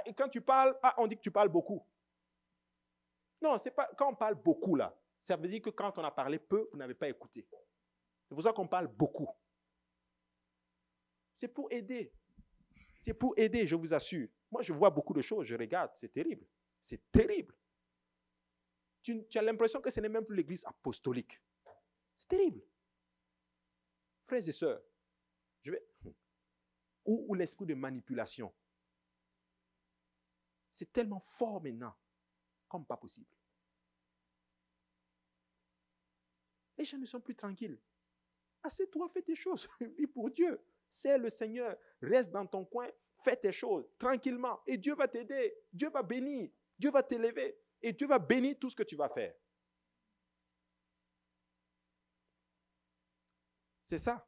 Et quand tu parles, on dit que tu parles beaucoup. Non, c'est pas quand on parle beaucoup là. Ça veut dire que quand on a parlé peu, vous n'avez pas écouté. C'est pour ça qu'on parle beaucoup. C'est pour aider. C'est pour aider, je vous assure. Moi, je vois beaucoup de choses, je regarde, c'est terrible. C'est terrible. Tu as l'impression que ce n'est même plus l'église apostolique. C'est terrible. Frères et sœurs, où l'esprit de manipulation. C'est tellement fort maintenant, comme pas possible. Les gens ne sont plus tranquilles. Assieds-toi, fais tes choses, vis pour Dieu. C'est le Seigneur. Reste dans ton coin, fais tes choses tranquillement. Et Dieu va t'aider. Dieu va bénir. Dieu va t'élever. Et Dieu va bénir tout ce que tu vas faire. C'est ça.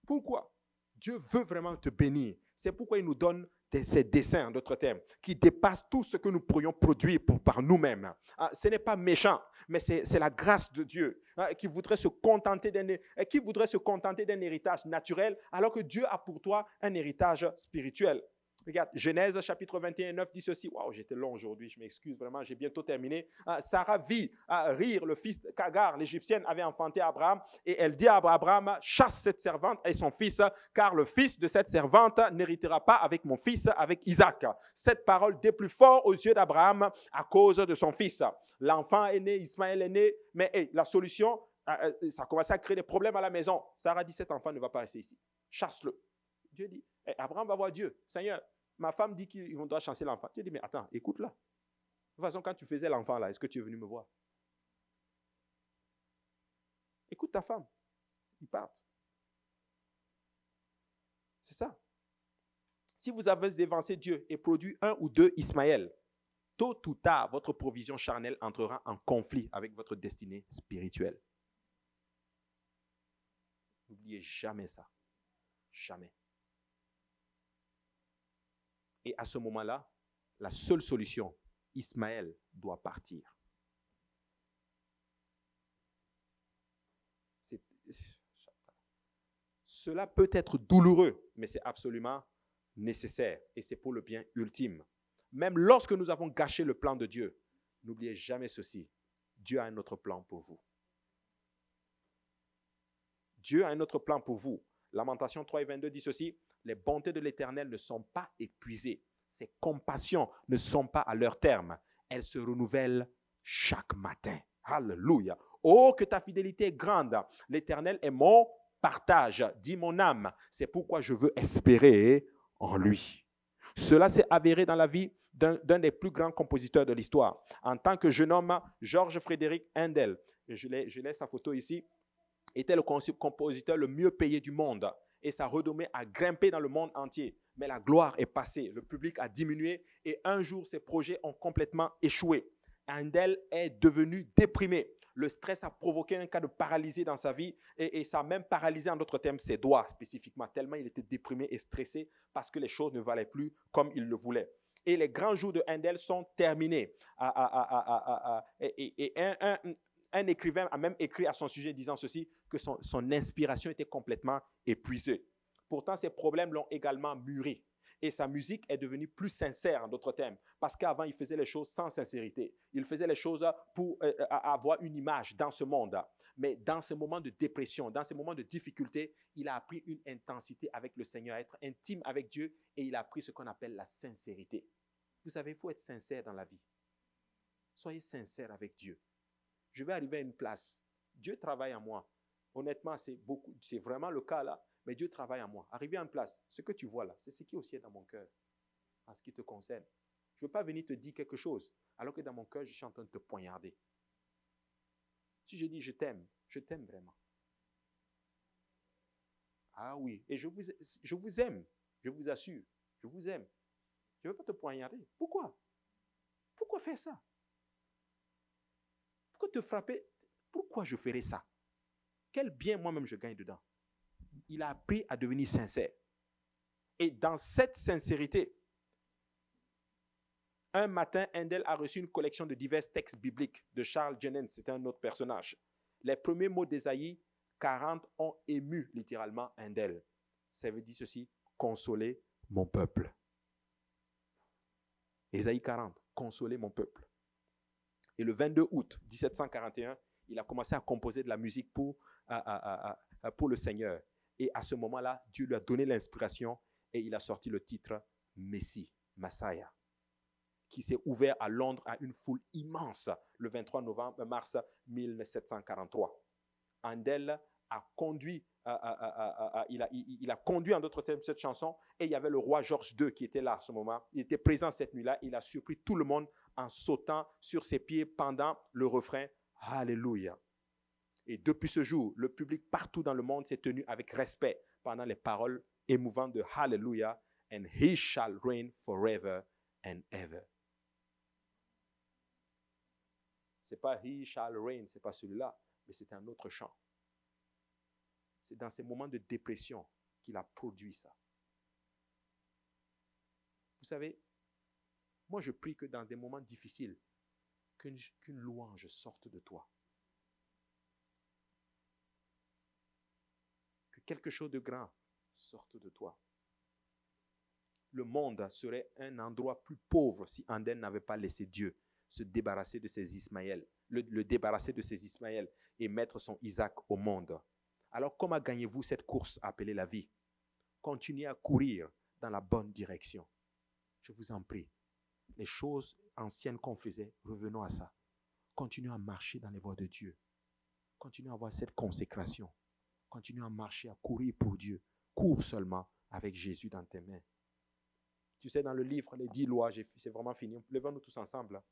Pourquoi? Dieu veut vraiment te bénir. C'est pourquoi il nous donne ces desseins, en d'autres termes, qui dépassent tout ce que nous pourrions produire par nous-mêmes. Ce n'est pas méchant, mais c'est la grâce de Dieu qui voudrait se contenter d'un héritage naturel, alors que Dieu a pour toi un héritage spirituel. Regarde, Genèse chapitre 21, 9 dit ceci. Waouh, j'étais long aujourd'hui, je m'excuse vraiment, j'ai bientôt terminé. Sarah vit rire le fils qu'Agar, l'Égyptienne, avait enfanté Abraham, et elle dit à Abraham, chasse cette servante et son fils, car le fils de cette servante n'héritera pas avec mon fils, avec Isaac. Cette parole déplut fort aux yeux d'Abraham à cause de son fils. L'enfant est né, Ismaël est né, mais la solution, ça a commencé à créer des problèmes à la maison. Sarah dit, cet enfant ne va pas rester ici. Chasse-le. Dieu dit, Abraham va voir Dieu. Seigneur, ma femme dit qu'on doit chasser l'enfant. Dieu dit, mais attends, écoute-la. De toute façon, quand tu faisais l'enfant là, est-ce que tu es venu me voir? Écoute ta femme. Ils partent. C'est ça. Si vous avez dévancé Dieu et produit un ou deux Ismaël, tôt ou tard, votre provision charnelle entrera en conflit avec votre destinée spirituelle. N'oubliez jamais ça. Jamais. Et à ce moment-là, la seule solution, Ismaël doit partir. Cela peut être douloureux, mais c'est absolument nécessaire et c'est pour le bien ultime. Même lorsque nous avons gâché le plan de Dieu, n'oubliez jamais ceci. Dieu a un autre plan pour vous. Dieu a un autre plan pour vous. Lamentation 3 et 22 dit ceci. Les bontés de l'Éternel ne sont pas épuisées. Ses compassions ne sont pas à leur terme. Elles se renouvellent chaque matin. Alléluia. Oh, que ta fidélité est grande. L'Éternel est mon partage, dit mon âme. C'est pourquoi je veux espérer en lui. Cela s'est avéré dans la vie d'un des plus grands compositeurs de l'histoire. En tant que jeune homme, Georges Frédéric Handel, je laisse sa photo ici, était le compositeur le mieux payé du monde. Et sa renommée a grimpé dans le monde entier. Mais la gloire est passée, le public a diminué et un jour, ses projets ont complètement échoué. Handel est devenu déprimé. Le stress a provoqué un cas de paralysie dans sa vie et ça a même paralysé, en d'autres termes, ses doigts spécifiquement, tellement il était déprimé et stressé parce que les choses ne valaient plus comme il le voulait. Et les grands jours de Handel sont terminés. Un écrivain a même écrit à son sujet disant ceci, que son inspiration était complètement épuisée. Pourtant, ses problèmes l'ont également mûri. Et sa musique est devenue plus sincère, en d'autres termes. Parce qu'avant, il faisait les choses sans sincérité. Il faisait les choses pour avoir une image dans ce monde. Mais dans ce moment de dépression, dans ce moment de difficulté, il a appris une intensité avec le Seigneur, à être intime avec Dieu. Et il a appris ce qu'on appelle la sincérité. Vous savez, il faut être sincère dans la vie. Soyez sincère avec Dieu. Je vais arriver à une place. Dieu travaille en moi. Honnêtement, c'est vraiment le cas là. Mais Dieu travaille en moi. Arrivé en place, ce que tu vois là, c'est ce qui aussi est dans mon cœur, en ce qui te concerne. Je ne veux pas venir te dire quelque chose, alors que dans mon cœur, je suis en train de te poignarder. Si je dis je t'aime vraiment. Ah oui, et je vous aime, je vous assure, je vous aime. Je ne veux pas te poignarder. Pourquoi? Pourquoi faire ça? Pourquoi te frapper? Pourquoi je ferais ça? Quel bien moi-même je gagne dedans? Il a appris à devenir sincère. Et dans cette sincérité, un matin, Handel a reçu une collection de divers textes bibliques de Charles Jennens, c'était un autre personnage. Les premiers mots d'Ésaïe 40 ont ému littéralement Handel. Ça veut dire ceci, consoler mon peuple. Ésaïe 40, consoler mon peuple. Et le 22 août 1741, il a commencé à composer de la musique pour le Seigneur. Et à ce moment-là, Dieu lui a donné l'inspiration et il a sorti le titre Messie, Messiah, qui s'est ouvert à Londres à une foule immense le 23 mars 1743. Handel a conduit, il a conduit en d'autres termes cette chanson et il y avait le roi George II qui était là à ce moment. Il était présent cette nuit-là. Il a surpris tout le monde en sautant sur ses pieds pendant le refrain Alléluia. Et depuis ce jour, le public partout dans le monde s'est tenu avec respect pendant les paroles émouvantes de Hallelujah, and he shall reign forever and ever. C'est pas he shall reign, c'est pas celui-là, mais c'est un autre chant. C'est dans ces moments de dépression qu'il a produit ça. Vous savez, moi je prie que dans des moments difficiles, qu'une louange sorte de toi. Que quelque chose de grand sorte de toi. Le monde serait un endroit plus pauvre si Handel n'avait pas laissé Dieu se débarrasser de ses Ismaël, le débarrasser de ses Ismaël et mettre son Isaac au monde. Alors comment gagnez-vous cette course appelée la vie? Continuez à courir dans la bonne direction. Je vous en prie. Les choses anciennes qu'on faisait, revenons à ça. Continuez à marcher dans les voies de Dieu. Continuez à avoir cette consécration. Continuez à marcher, à courir pour Dieu. Cours seulement avec Jésus dans tes mains. Tu sais, dans le livre, les 10 lois, c'est vraiment fini. Levons-nous tous ensemble.